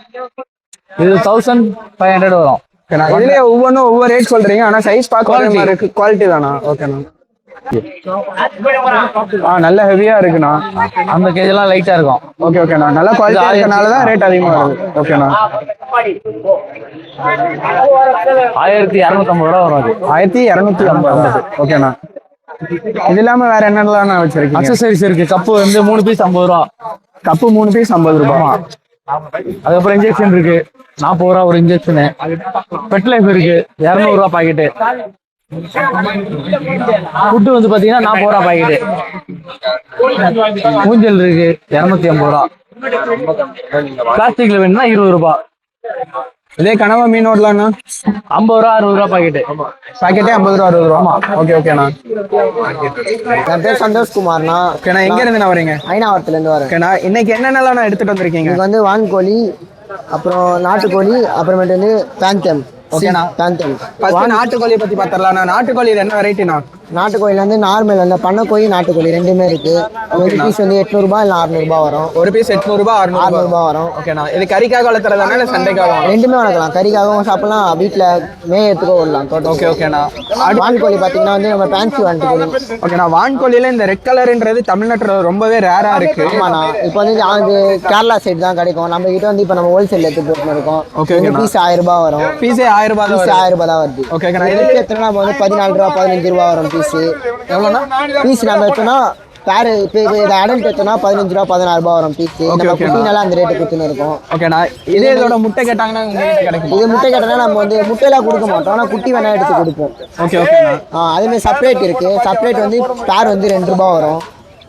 இது 1500 வரும். ஓகேண்ணா. இதுலயே ஒவ்வொன்றும் ஒவ்வொரு ரேட் சொல்றீங்க, ஆனா சைஸ் பார்க்க இருக்கு. குவாலிட்டி தானா? ஓகேண்ணா. நல்ல ஹெவியா இருக்குண்ணா. அந்த கேஜ் எல்லாம் லைட்டா இருக்கும். ஓகே ஓகேண்ணா. நல்ல குவாலிட்டி இருக்கனாலதான் ரேட் அதிகமா வருது. ஓகேண்ணா. 1250 ரூபா வரும். அது 1250. ஓகேண்ணா. இது இல்லாம வேற என்னெல்லாம் வச்சிருக்கீங்க? அக்சசரிஸ் இருக்கு. கப்பு வந்து 3 பீஸ் 50 ரூபா. கப்பு 3 பீஸ் 50 ரூபாய். அதுக்கப்புறம் இன்ஜெக்ஷன் இருக்கு. 40 ரூபா ஒரு இன்ஜெக்ஷனு. பெட் லைஃப் இருக்கு. 200 ரூபா பாக்கெட்டு. ஃபுட்டு வந்து பாத்தீங்கன்னா 40 ரூபா பாக்கெட்டு. ஊஞ்சல் இருக்கு 250 ரூபா. பிளாஸ்டிக்ல வேணும்னா 20 ரூபா. இதே கனவா மீனோடலாம்ண்ணா? 50 ரூபா 60 ரூபா பாக்கெட்டு. பாக்கெட்டே 50 ரூபா 60 ரூபா. ஓகே ஓகேண்ணா. என் பேர் சந்தோஷ்குமார்ண்ணா. ஓகேண்ணா. எங்க இருந்து வரீங்க? ஐநாவரத்துலேருந்து வரேன். ஓகேண்ணா. இன்னைக்கு என்னென்னலாம் எடுத்துட்டு வந்திருக்கீங்க? இங்கே வந்து வான்கோழி, அப்புறம் நாட்டுக்கோழி, அப்புறமேட்டு வந்து பேந்தம். ஓகேண்ணா. பேந்தம். நாட்டுக்கோழியை பத்தி பாத்திரலாம்ண்ணா. நாட்டுக்கோழியில என்ன வெரைட்டிண்ணா? நாட்டுக்கோழில வந்து நார்மல் அந்த பண்ணக்கோழி நாட்டுக்கோழி ரெண்டுமே இருக்கு. ஒரு பீஸ் வந்து 800 ரூபாய் இல்லை 600 ரூபாய் வரும். ஒரு பீஸ் 800 ரூபாய் 600 ரூபாய் வரும். ஓகேண்ணா. இது கறிக்காக வளர்த்துறதானே இல்லை சண்டைக்காக? ரெண்டுமே வளர்க்கலாம். கறிக்காகவும் சாப்பிடலாம், வீட்டில் மேயத்துக்கோ விடலாம். ஓகே ஓகேண்ணா. வான்கோழி பார்த்தீங்கன்னா வந்து நம்ம ஃபேன்சி வான்கோழி. ஓகேண்ணா. வான்கோழியில இந்த ரெட் கலர்ன்றது தமிழ்நாட்டில் ரொம்பவே ரேரா இருக்கு. ஆமாண்ணா. இப்போ வந்து அது கேரளா சைடு தான் கிடைக்கும். நம்ம கிட்ட வந்து இப்போ நம்ம ஹோல்சேல் எடுத்து போட்டுருக்கோம். ஓகே. பீஸ் 1000 ரூபாய் வரும். பீஸே 1000 ரூபாய் தான். 1000 ரூபாய் தான் வருது. ஓகே. இது எத்தனை வந்து 14 ரூபா 15 ரூபா வரும் பீஸ். எவ்வளோண்ணா பீஸ் நம்ம எடுத்தோம்னா பேரு இப்போ இதை அடல்ட் எடுத்தோம்னா 15 ரூபா 16 ரூபாய் வரும் பீஸ். நம்ம குட்டினால அந்த ரேட்டு கொடுத்துன்னு இருக்கும். ஓகேண்ணா. இதே இதோட முட்டை கேட்டாங்கன்னா உங்களுக்கு கிடைக்கும். இது முட்டை கேட்டோம்னா நம்ம வந்து முட்டையெல்லாம் கொடுக்க மாட்டோம், ஆனால் குட்டி வேணா எடுத்து கொடுப்போம். ஓகே ஓகேண்ணா. அதேமாதிரி செப்பரேட் இருக்கு. செப்பரேட் வந்து பேர் வந்து 2 ரூபாய் வரும்.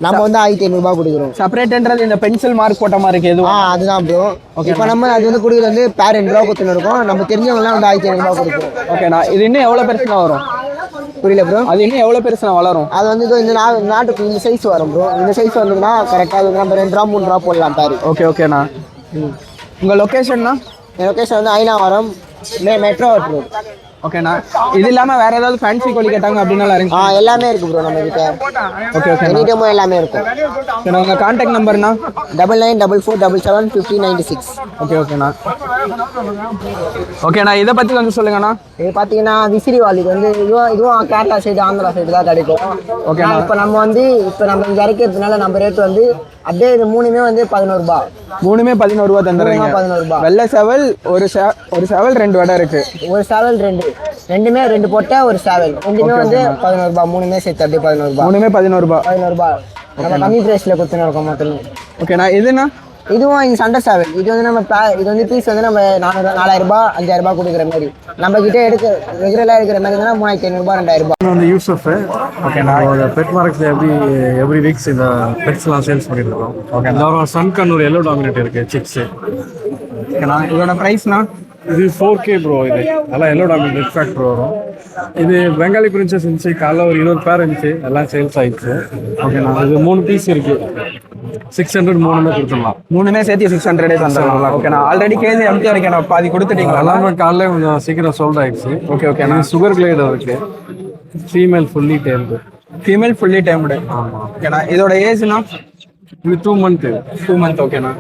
நம்ம வந்து 1500 ரூபாய் கொடுக்குறோம். செப்பரேட்ன்றது இந்த பென்சில் மார்க் போட்ட மாதிரி இருக்கு. எதுவும் அதுதான் ப்ரோ. இப்போ நம்ம அது வந்து கொடுக்குறது வந்து பேர் 2 ரூபா கொடுத்துன்னு இருக்கோம். நம்ம தெரிஞ்சவங்கலாம் வந்து 1500 ரூபாய் கொடுக்குறோம். ஓகேண்ணா. இது இன்னும் எவ்வளோ பெருசுனா வரும்? புரியல ப்ரோ. அது இன்னும் எவ்வளோ பெருசுனா வளரும்? அது வந்து இந்த நாட்டுக்கு இந்த சைஸ் வரும் ப்ரோ. இந்த சைஸ் வந்ததுன்னா கரெக்டாக வந்து நம்ம 2 ரூபா 3 ரூபா போடலாம் பேர். ஓகே ஓகேண்ணா. உங்கள் லொக்கேஷன்னா? என் லொக்கேஷன் வந்து ஐநாவரம் மெட்ரோ ரோட். ஓகேண்ணா. இது இல்லாம வேற ஏதாவது ஃபேன்சி கோழி கேட்டாங்க அப்படின்னாலும் அரேஞ்ச் எல்லாமே இருக்கு ப்ரோ நம்ம கிட்ட. Okay okay. எனி டைமும் எல்லாமே இருக்கும். ஓகேண்ணா. உங்க கான்டாக்ட் நம்பர்னா 9944775096. ஓகே ஓகேண்ணா. ஓகேண்ணா, இதை பத்தி கொஞ்சம் சொல்லுங்கண்ணா. இது பார்த்தீங்கன்னா விசிறிவால். இது வந்து இதுவும் கேரளா சைடு ஆந்திரா சைடு தான் கிடைக்கும். ஓகேண்ணா. இப்போ நம்ம வந்து இங்கே இறக்கிறதுனால நம்ம ரேட் வந்து அப்படியே இது மூணுமே வந்து 11 ரூபாய். மூணுமே 11 ரூபா தந்துடுறீங்க. 11 ரூபாய். வெள்ளை சேவல் ஒரு சேவல் 2 வடை இருக்கு. ஒரு சேவல் ரெண்டுமே 2 போட்டா ஒரு சேவல் ரெண்டுமே வந்து 11 ரூபாய். மூணுமே சேர்த்து அப்படியே 11 ரூபாய். மூணுமே 11 ரூபா. 11 ரூபாய் நம்ம கம்மி பிரைஸ்ல கொடுத்துன்னு இருக்கோம் மொத்தம். ஓகேண்ணா. இதுண்ணா இதுவும் இங்கே சண்டை சேவல். இது வந்து நம்ம இது வந்து பீஸ் வந்து நம்ம 4000 ரூபாய் 5000 ரூபாய் கொடுக்குற மாதிரி. நம்ம கிட்ட ரெகுலராக எடுக்கிற மாதிரி இருந்தால் 3500 ரூபாய் 2000 ரூபாய். வந்து யூசப். ஓகேண்ணா. பெட் மார்க்கெட்ல எவ்ரி வீக்ஸ் இந்த பெட்ஸ்லாம் சேல்ஸ் பண்ணிட்டு இருக்கோம். ஓகே. ஒரு சன்கன் ஒரு எல்லோ டாமினேட் இருக்கு சிக்ஸ். ஓகேண்ணா. இதோட ப்ரைஸ்ண்ணா இது 4K ப்ரோ. இது நல்லா எல்லோ டாமினேட் ரெட் ஃபேக்டர் வரும். இது பெங்காலி பிரின்சஸ் இருந்துச்சு. காலைல ஒரு 20 பேர் இருந்துச்சு. எல்லாம் சேல்ஸ் ஆயிடுச்சு. ஓகேண்ணா. இது 3 பீஸ் இருக்கு. 600 மூணுமே கொடுத்துடலாம். மூணுமே சேர்த்து 600 தந்துடலாம். ஓகேண்ணா. ஆல்ரெடி கேஜி எம்டி வரைக்கும் பாதி கொடுத்துட்டீங்களா? எல்லாமே காலைல கொஞ்சம் சீக்கிரம் சோல்ட் ஆயிடுச்சு. ஓகே ஓகேண்ணா. சுகர் கிளேட் இருக்கு. Female fully tamed. Female fully tamed. ஓகேண்ணா. இதோட ஏஜ்னா இது 2 month. 2 month. ஓகேண்ணா.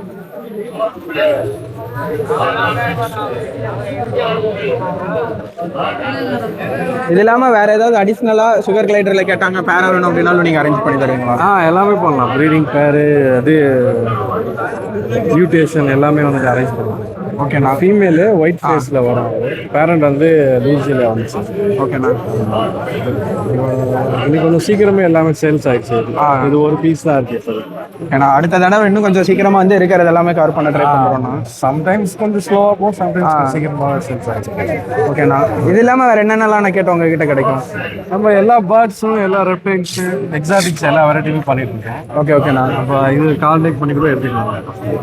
இது இல்லாம வேற ஏதாவது அடிஷ்னலா சுகர் கிளைடர்ல கேட்டாங்க பேர் வேணும் அப்படின்னாலும் நீங்க அரேஞ்ச் பண்ணி தருவீங்களா? எல்லாமே பண்ணலாம். ப்ரீடிங் பேரு அது மியூட்டேஷன் எல்லாமே வந்து அரேஞ்ச் பண்ணலாம். ஓகேண்ணா. ஃபீமேலு ஒயிட் ஃபேஸில் வரும். பேரண்ட் வந்து லூசியில் வந்துச்சு. ஓகேண்ணா. இன்னைக்கு கொஞ்சம் சீக்கிரமே எல்லாமே சேல்ஸ் ஆயிடுச்சு. இது ஒரு பீஸ் தான் இருக்கு சார். ஏன்னா அடுத்த தடவை இன்னும் கொஞ்சம் சீக்கிரமா வந்து இருக்கிறது எல்லாமே கவர் பண்ண ட்ரை பண்ணுறோம்ண்ணா. சம்டைம்ஸ் கொஞ்சம் ஸ்லோவாக போகும், சம்டைம்ஸ் சீக்கிரமாக சேல்ஸ் ஆயிடுச்சு. ஓகேண்ணா. இது இல்லாமல் வேற என்னென்னலாம் நான் கேட்டு உங்ககிட்ட கிடைக்கும்? நம்ம எல்லா பேர்ட்ஸும் எல்லா ரெப்டைல்ஸு எக்ஸாட்டிக்ஸ் எல்லா வெரைட்டியுமே பண்ணிட்டு இருக்கோம். ஓகே ஓகேண்ணா. அப்போ இது கான்டாக்ட் பண்ணி கூட எடுத்துக்கலாம்.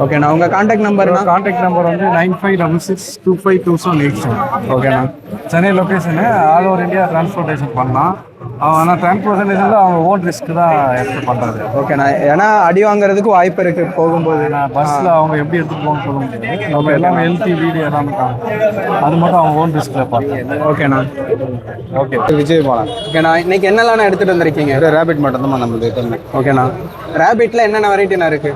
ஓகேண்ணா. உங்கள் கான்டாக்ட் நம்பர்னா? கான்டாக்ட் நம்பர் வந்து 9566252787. ஓகேண்ணா. Chennai location. All over India transportation பண்ணலாம். ஆனால் டிரான்ஸ்போர்ட்டேஷன் அவங்க ஓன் ரிஸ்க் தான் எடுத்து பண்ணுறது. ஓகேண்ணா. ஏன்னா அடி வாங்குறதுக்கு வாய்ப்பு இருக்கு போகும்போது. பஸ்ஸில் அவங்க எப்படி எடுத்துகிட்டு போகணும்னு சொல்ல முடியாது. நம்ம எல்லாமே ஹெல்த்தி வீடு எல்லாமே அது மட்டும் அவங்க ஓன் ரிஸ்கில் பார்க்கலாம். ஓகேண்ணா. ஓகே. விஜய் போகலாம். ஓகேண்ணா. இன்னைக்கு என்னெல்லாம் எடுத்துகிட்டு வந்திருக்கீங்க? ரேபிட் மட்டும் தான் நம்மளுக்கு. ஓகேண்ணா. ரேபிட்ல என்னென்ன வெரைட்டினா இருக்கு?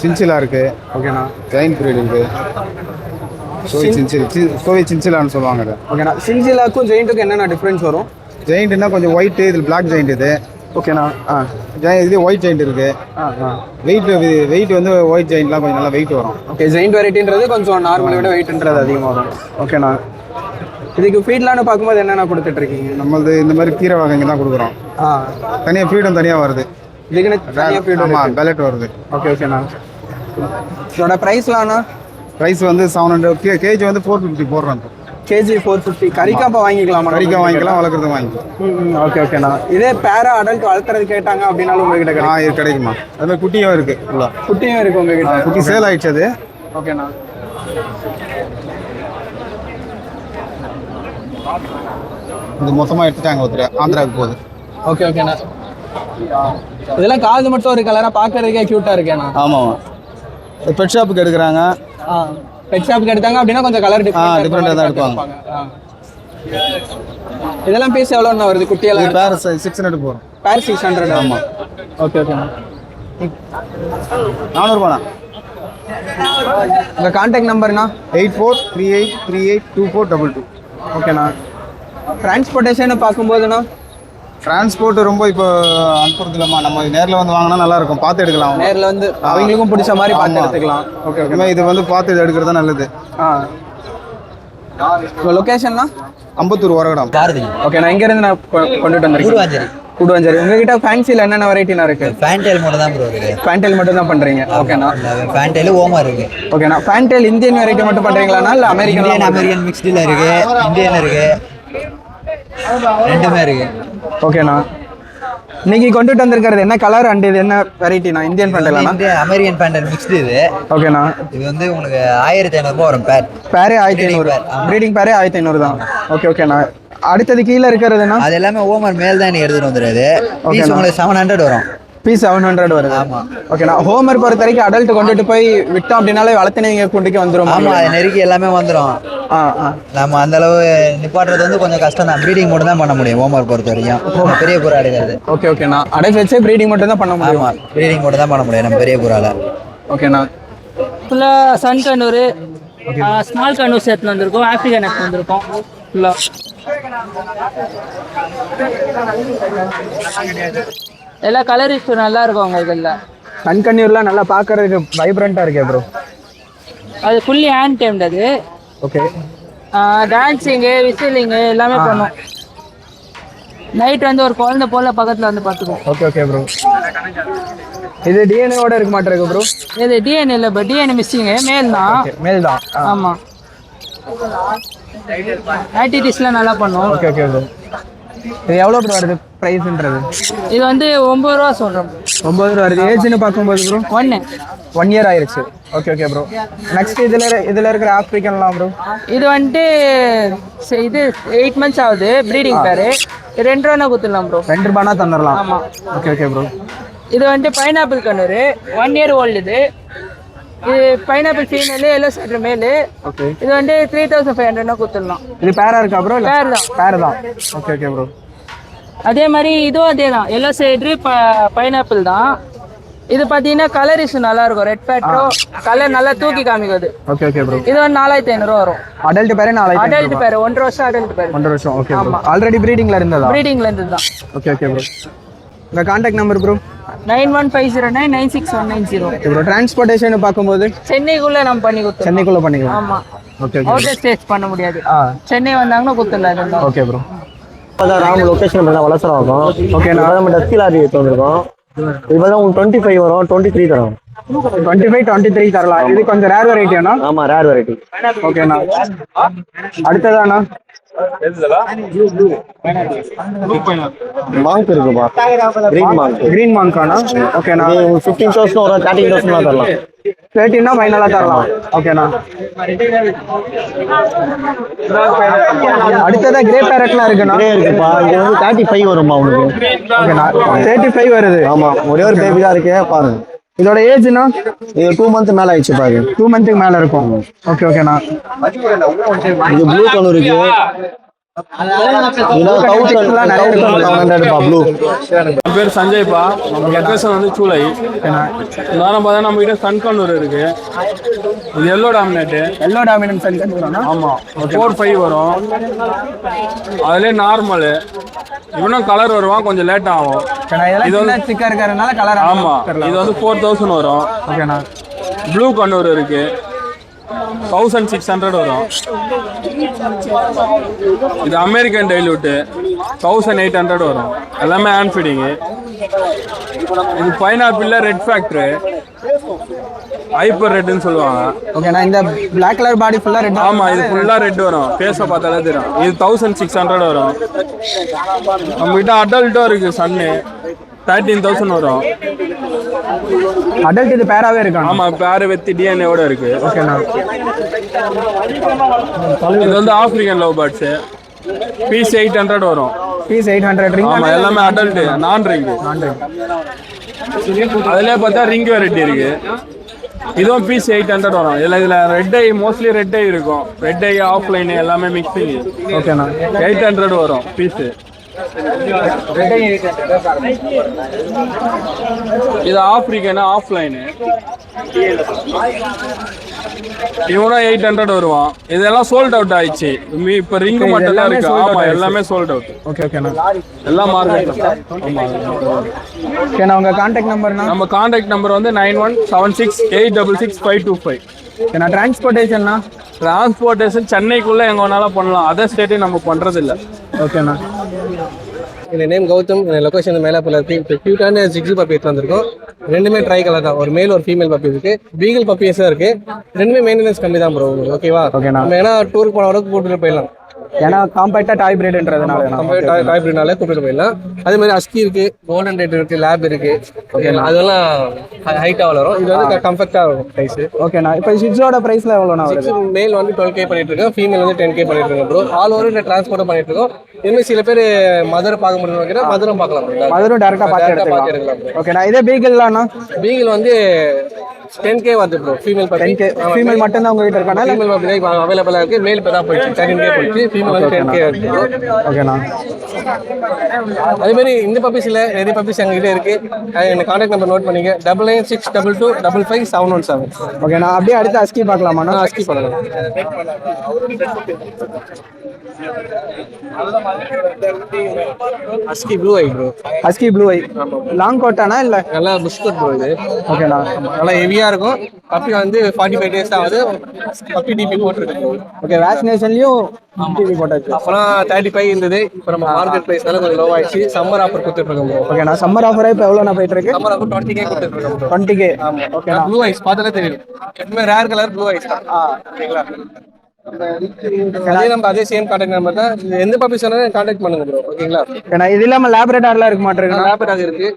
சின்சிலா இருக்கு. ஓகேண்ணா. ஜெயின் பிரீட் இருக்கு. கோவை சின்சிலான்னு சொல்லுவாங்க. ஓகேண்ணா. சின்சிலாக்கும் ஜெயிண்ட்டுக்கும் என்னென்ன டிஃப்ரென்ஸ் வரும்? ஜெயிண்ட்னா கொஞ்சம் ஒயிட், இதில் பிளாக் ஜெயிண்ட். இது ஓகேண்ணா. இது ஒயிட் ஜெயிண்ட் இருக்கு. வெயிட் வந்து ஒயிட் ஜெயிண்ட்லாம் கொஞ்சம் நல்லா வெயிட் வரும். ஓகே. ஜெயிண்ட் வெரைட்டின்றது கொஞ்சம் நார்மலை விட வெயிட்ன்றது அதிகமாக வரும். ஓகேண்ணா. இதுக்கு ஃபீட்லான்னு பார்க்கும்போது என்னென்ன கொடுத்துட்டு இருக்கீங்க? நம்மளது இந்த மாதிரி கீரை வகைங்க தான் கொடுக்குறோம். தனியாக ஃபீடும் தனியாக வருது. இதுக்குன்னு தனியாக ஃபீட் பெலட் வருது. ஓகே ஓகேண்ணா. இதோட ப்ரைஸ்லாம்ண்ணா? ப்ரைஸ் வந்து 700. கேஜி வந்து 450 போடுறாங்க. கேஜி 450. கறிக்காப்பா வாங்கிக்கலாமா? கறிக்கா வாங்கிக்கலாம், வளர்க்குறது வாங்கிக்கலாம். ஓகே ஓகேண்ணா. இதே பேரா அடல்ட் வளர்த்துறது கேட்டாங்க அப்படின்னாலும் உங்ககிட்ட கிடைக்கும்? இது கிடைக்குமா? அது மாதிரி குட்டியும் இருக்கு. குட்டியும் இருக்கு உங்ககிட்ட? குட்டி சேல் ஆயிடுச்சு அது. ஓகேண்ணா. இது மொத்தமாக எடுத்துட்டாங்க ஒருத்தர், ஆந்திராவுக்கு போகுது. ஓகே ஓகேண்ணா. இதெல்லாம் காது மட்டும் ஒரு கலராக பார்க்கறதுக்கே க்யூட்டாக இருக்கேண்ணா. ஆமாம். பெட் ஷாப்புக்கு எடுக்கிறாங்க. பெட் ஷாப்புக்கு எடுத்தாங்க அப்படின்னா கொஞ்சம் கலர் டிஃப்ரெண்டாக தான் எடுப்பாங்க. இதெல்லாம் பீஸ் எவ்வளோண்ணா வருது குட்டியெல்லாம்? பேர் 600 போகிறோம். பேர் 600. ஆமாம். ஓகே ஓகேண்ணா. 400 ரூபாண்ணா. உங்கள் கான்டாக்ட் நம்பர்னா? 8438382422. ஓகேண்ணா. டிரான்ஸ்போர்ட்டேஷன் பார்க்கும்போதுண்ணா? டிரான்ஸ்போர்ட் ரொம்ப இப்போ அனுப்புறது இல்லைம்மா. நம்ம நேரில் வந்து வாங்கினா நல்லா இருக்கும். பார்த்து எடுக்கலாம். நேரில் வந்து அவங்களுக்கும் பிடிச்ச மாதிரி பார்த்து எடுத்துக்கலாம். Okay okay. இது வந்து பார்த்து எடுக்கிறது தான் நல்லது. உங்கள் லொக்கேஷன்னா? அம்பத்தூர் வரகடம். ஓகே. நான் இங்கேருந்து நான் கொண்டுட்டு வந்திருக்கேன். கூடுவாஞ்சேரி. உங்ககிட்ட ஃபேன்சியில் என்னென்ன வெரைட்டினா இருக்கு? ஃபேன்டெயில் மட்டும் தான் ப்ரோ இருக்கு. ஃபேன்டெயில் மட்டும் தான் பண்ணுறீங்க? ஓகேண்ணா. ஃபேன்டெயில் ஓமா இருக்கு. ஓகேண்ணா. ஃபேன்டெயில் இந்தியன் வெரைட்டி மட்டும் பண்ணுறீங்களாண்ணா இல்லை அமெரிக்கன் மிக்ஸ்டில் இருக்கு, இந்தியன் இருக்கு, ரெண்டுமே இருக்கு. ஓகேண்ணா. இன்னைக்கு கொண்டுட்டு வந்திருக்கிறது என்ன கலர் அண்ட் இது என்ன வெரைட்டிண்ணா? இந்தியன் ஃபேன்டெயிலாண்ணா? அமெரிக்கன் ஃபேன்டெயில் மிக்ஸ்டு இது. ஓகேண்ணா. இது வந்து உங்களுக்கு 1500 ரூபாய் வரும் பேர். பேரே 1500. ப்ரீடிங் பேரே 1500 தான். ஓகே ஓகேண்ணா. அடுத்தது கீழே இருக்கிறதுனா? அது எல்லாமே ஓமர் மேல் தான் நீ எடுத்துட்டு வந்துடுறது. பீஸ் உங்களுக்கு 700 வரும். பீஸ் 700 வருது. ஆமாம். ஓகேண்ணா. ஹோமர் பொறுத்த வரைக்கும் அடல்ட் கொண்டுட்டு போய் விட்டோம் அப்படின்னாலே வளர்த்துனீங்க கூண்டிக்கு வந்துடும். ஆமாம், அது நெருக்கி எல்லாமே வந்துடும். நம்ம அந்த அளவு நிப்பாட்டுறது வந்து கொஞ்சம் கஷ்டம் தான். ப்ரீடிங் மட்டும் தான் பண்ண முடியும் ஹோமர் பொறுத்த வரைக்கும். பெரிய புறா எடுக்கிறது. ஓகேண்ணா. அடைச்சி வச்சே ப்ரீடிங் மட்டும் தான் பண்ண முடியும். ஆமாம், ப்ரீடிங் மட்டும் தான் பண்ண முடியும் நம்ம பெரிய புறால. ஓகேண்ணா. ஃபுல்லாக சன் கண்ணூர், ஸ்மால் கண்ணூர் சேர்த்து வந்திருக்கோம், ஆஃப்ரிக்கன் நெட் வந்திருக்கோம் ஃபுல்லாக. எல்லா கலரிஸ் நல்லா இருக்கும் அவங்க இதில். கண்கண்ணீர்லாம் நல்லா பார்க்கறதுக்கு வைப்ரண்ட்டாக இருக்கே ப்ரோ. அது ஃபுல்லி ஹேண்ட் டைம்டு அது. ஓகே. டான்ஸிங்கு, விசிலிங்கு எல்லாமே பண்ணும். நைட் வந்து ஒரு குழந்தை போல பக்கத்தில் வந்து பார்த்துக்குவோம். Okay bro. இது டிஎன்ஏவோட இருக்க மாட்டேருக்கு ப்ரோ. இது டிஎன்ஏ இல்லை, இப்போ டிஎன்ஏ மிஸ்ஸிங்கு, மேல் தான். மேல் தான். ஆமாம். ஆக்டிவிட்டீஸ்லாம் நல்லா பண்ணும். Okay bro. இது எவ்வளோ ப்ரோ வருது ப்ரைஸ்ன்றது? இது வந்து 9 ரூபா சொல்கிறோம். 9 ரூபா வருது. ஏஜ்னு பார்க்கும்போது ப்ரோ 1 இயர் ஆயிடுச்சு. Okay bro. நெக்ஸ்ட் இதில் இருக்கிற ஆஃப்ரிக்கன்லாம் ப்ரோ? இது வந்துட்டு இது 8 months ஆகுது, ப்ரீடிங் பேரு. 2 ரூபா கொடுத்துடலாம் ப்ரோ. 2 ரூபானா தந்துடலாம். ஆமாம். Okay bro. இது வந்துட்டு பைனாப்பிள் கண்ணூர், 1 year old. இது பைனாப்பிள் ஃபீமேலு, எல்லோ சைட்ரு மேலு. ஓகே. இது வந்து 3500 கொடுத்துடலாம். இது பேரா இருக்கா ப்ரோ? பேர் தான். Okay bro. அதே மாதிரி இதுவும் அதே தான், எல்லோ சைட்ரு பைனாப்பிள் தான். இது பார்த்தீங்கன்னா கலர் இஷ்யூ நல்லா இருக்கும். ரெட் பேட்ரோ கலர் நல்லா தூக்கி காமிக்குது. Okay bro. இது வந்து 4500 வரும். அடல்ட் பேர் 4500. அடல்ட் பேர் 1 வருஷம் அடல்ட் பேர். 1 வருஷம். Okay bro. ஆல்ரெடி ப்ரீடிங்ல இருந்ததா? ப்ரீடிங்ல இருந்து தான். Okay bro. உங்க contact number bro? 9150996190. Bro transportation பார்க்கும்போது சென்னைக்குள்ள நம்ம பண்ணி கொடுத்தோம். சென்னைக்குள்ள பண்ணிக்கலாம். ஆமா. ஓகே. அவுட்டர் ஸ்டேட்ஸ் பண்ண முடியாது. சென்னை வந்தாங்கன்னா கொடுத்துடலாம். Okay bro. ராம் லொகேஷன் பண்ண வளசரம் ஆகும். ஓகே. நம்ம டஸ்கி லாரி எடுத்து வந்திருக்கோம். இப்போ தான் உங்களுக்கு 25 வரும், 23 தரும். 25, 23 தரலாம். இது கொஞ்சம் ரேர் வெரைட்டி அண்ணா? ஆமாம், ரேர் வெரைட்டி. ஓகேண்ணா. அடுத்ததாண்ணா மாங்க் இருக்குப்பா, கிரீன் மாங்காண்ணா? ஓகேண்ணா. 15,000 வரும், 13,000 தரலாம். 13 ஃபைனலாக தரலாம். ஓகேண்ணா. அடுத்ததா கிரே பேரட்லாம் இருக்குண்ணா? இருக்குப்பா, இது வந்து 35 வரும்மா உங்களுக்கு. ஓகேண்ணா. 35 வருது. ஆமாம், ஒரே ஒரு பேபி தான் இருக்கு பாருங்க. இதோட ஏஜ்னா? இது 2 months மேலே ஆயிடுச்சு பாரு. 2 months மேலே இருக்கும். ஓகேண்ணா. இது ப்ளூ கலர் இருக்கு. என் பேர் சஞ்சய்ப்பா. நம்ம லொக்கேஷன் வந்து சூளை. நேரம் பார்த்தா நம்ம கிட்ட சன் கண்ணூர் இருக்கு. இது எல்லோ டாமினேட் சன் கண்ணூர். ஆமாம். 4-5 வரும். அதுலேயே நார்மலு. இவனும் கலர் வருவான், கொஞ்சம் லேட் ஆகும். இது வந்து சிக்கா இருக்கிறதுனால கலர். ஆமாம். இது வந்து 4000 வரும். ஓகேண்ணா. ப்ளூ கண்ணூர் இருக்கு, 1600 வரும். இது அமெரிக்கன் டைலூட்டு 1800 வரும். எல்லாமே ஹேண்ட் ஃபீடிங்கு. இது பைனாப்பிள்ல ரெட் ஃபேக்டரு, ஹைப்பர் ரெட்னு சொல்லுவாங்க. ஓகேண்ணா. இந்த பிளாக் கலர் பாடி ஃபுல்லாக ரெட்? ஆமாம், இது ஃபுல்லாக ரெட் வரும். ஃபேஸை பார்த்தாலே தெரியும். இது 1600 வரும். நம்மகிட்ட அடல்ட்டும் இருக்கு, சன்னு 13,000 வரும். அடல்ட் இது பேராவே இருக்கு? ஆமாம், பேரு வெத்தி டிஎன்ஏவோட இருக்கு. ஓகேண்ணா. இது வந்து ஆப்பிரிக்கன் லவ் பேர்ட்ஸு, பீஸ் 800 வரும். பீஸ் 800. ஆமாம், எல்லாமே அடல்ட், நான் ரிங்கு. அதுலேயே பார்த்தா ரிங் வெரைட்டி இருக்கு. இதுவும் பீஸ் 800 வரும். இதில் ரெட் ஐ, மோஸ்ட்லி ரெட் ஐ இருக்கும். ரெட் ஐ, ஆஃப்லைன் எல்லாமே மிக்சிங். ஓகேண்ணா. 800 வரும் பீஸு. இது ஆப்பிரிக்கன் ஆஃப்லைனு. இவனும் 800 வருவான். இதெல்லாம் சோல்ட் அவுட் ஆயிடுச்சு. இப்போ ரிங்கு மட்டும் தான் இருக்கு. ஆமாம், எல்லாமே சோல்ட் அவுட். ஓகேண்ணா. எல்லாம் மார்க்கெட். ஓகேண்ணா. உங்கள் கான்டாக்ட் நம்பர்னா? நம்ம கான்டாக்ட் நம்பர் வந்து 9176866525. ஓகேண்ணா. டிரான்ஸ்போர்ட்டேஷன்னா? டிரான்ஸ்போர்ட்டேஷன் சென்னைக்குள்ளே எங்கே வேணாலும் பண்ணலாம். அதர் ஸ்டேட்டே நம்ம பண்ணுறதில்ல. ஓகேண்ணா. என் நேம் கௌதம். என் லொக்கேஷன் மேலாப்பில் இருக்குது. இப்போ க்யூட்டான ஜிக்ஸி பப்பி எடுத்து வந்திருக்கோம். ரெண்டுமே ட்ரை கலர் தான். ஒரு மேல் ஒரு ஃபீமேல் பப்பி இருக்குது. பீகிள் பப்பிஸாக இருக்குது. ரெண்டுமே மெயின்டெனன்ஸ் கம்மி தான் ப்ரோ உங்களுக்கு. ஓகேவா? ஓகேண்ணா. நம்ம ஏன்னா டூருக்கு போன வரைக்கும் கூட்டிட்டு போயிடலாம். ஏன்னா காம்பேக்டா டாய் பிரீடுன்றதுனால டாய் பிரீட்னால கூப்பிட்டு போயிடலாம். அதே மாதிரி அஸ்கி இருக்கு, கோல்டன் ரேட் இருக்கு, லேப் இருக்கு. ஓகேண்ணா, அதெல்லாம் ஹைட்டா வளரும். இது வந்து கம்ஃபர்ட்டா இருக்கும் பிரைஸ். ஓகேண்ணா. இப்போ ஷிட்ஸோட பிரைஸ்ல எவ்வளோண்ணா வருது? மேல் வந்து 12K பண்ணிட்டு இருக்கோம், ஃபீமேல் வந்து 10K பண்ணிட்டு இருக்கோம் ப்ரோ. ஆல் ஓவர் டிரான்ஸ்போர்ட் பண்ணிட்டு இருக்கோம். இதுமாதிரி சில பேர் மதுரை பார்க்க முடியும், மதுரை பார்க்கலாம், மதுரை டேரக்டா பார்த்து எடுத்துக்கலாம். ஓகேண்ணா. இதே பீகிள்லாம்ண்ணா? பீகிள் வந்து 10K வருது ப்ரோ. Female 10K. ஃபீமேல் மட்டும் தான் உங்ககிட்ட இருக்கானா? ஃபீமேல் அவைலபிளா இருக்கு. மேல் இப்போ தான் போயிடுச்சு, 13K போயிடுச்சு. ஃபீமேல் வந்து 10K இருக்கு ப்ரோ. ஓகேண்ணா. அதே மாதிரி இந்த பப்பீஸ் இல்லை, நிறைய பப்பீஸ் எங்ககிட்ட இருக்கு. என்ன கான்டாக்ட் நம்பர் நோட் பண்ணிக்க, 9962255717. ஓகேண்ணா. அப்படியே அடுத்து அஸ்கி பார்க்கலாமாண்ணா? அஸ்கி பண்ணலாம். ஹஸ்கி ப்ளூ ஐ ப்ரோ. ஹஸ்கி ப்ளூ ஐ லாங் கோட்டானா இல்ல? நல்லா புஷ் கோட் ப்ரோ இது. ஓகேண்ணா. நல்லா ஹெவியா இருக்கும். பப்பி வந்து 45 டேஸ் ஆகுது. பப்பி டிபி போட்டுருக்கு. ஓகே. வேக்சினேஷன்லயும் டிபி போட்டாச்சு. அப்பலாம் 35 இருந்தது. இப்போ நம்ம மார்க்கெட் பிரைஸ்னால கொஞ்சம் லோ ஆயிடுச்சு. சம்மர் ஆஃபர் கொடுத்துட்டு இருக்கோம் ப்ரோ. ஓகேண்ணா. சம்மர் ஆஃபர் இப்போ எவ்வளோண்ணா போயிட்டு இருக்கு? சம்மர் ஆஃபர் 20K கொடுத்துட்டு இருக்கோம் ப்ரோ. 20K. ஆமா. ஓகேண்ணா. ப்ளூ ஐஸ் பார்த்தாலே தெரியும். எப்பவுமே ரேர் கலர் ப்ளூ ஐஸ் தான். ஓகேங்களா? அதே சேம் கான்டாக்ட் நம்பர் தான். எந்த பப்பி சொன்னாலும் கான்டாக்ட் பண்ணுங்க ப்ரோ. ஓகேங்களா? ஏன்னா இது இல்லாம லேப்ரடார்லாம் இருக்க மாட்டேங்குது. லேப்ரடார் இருக்கு.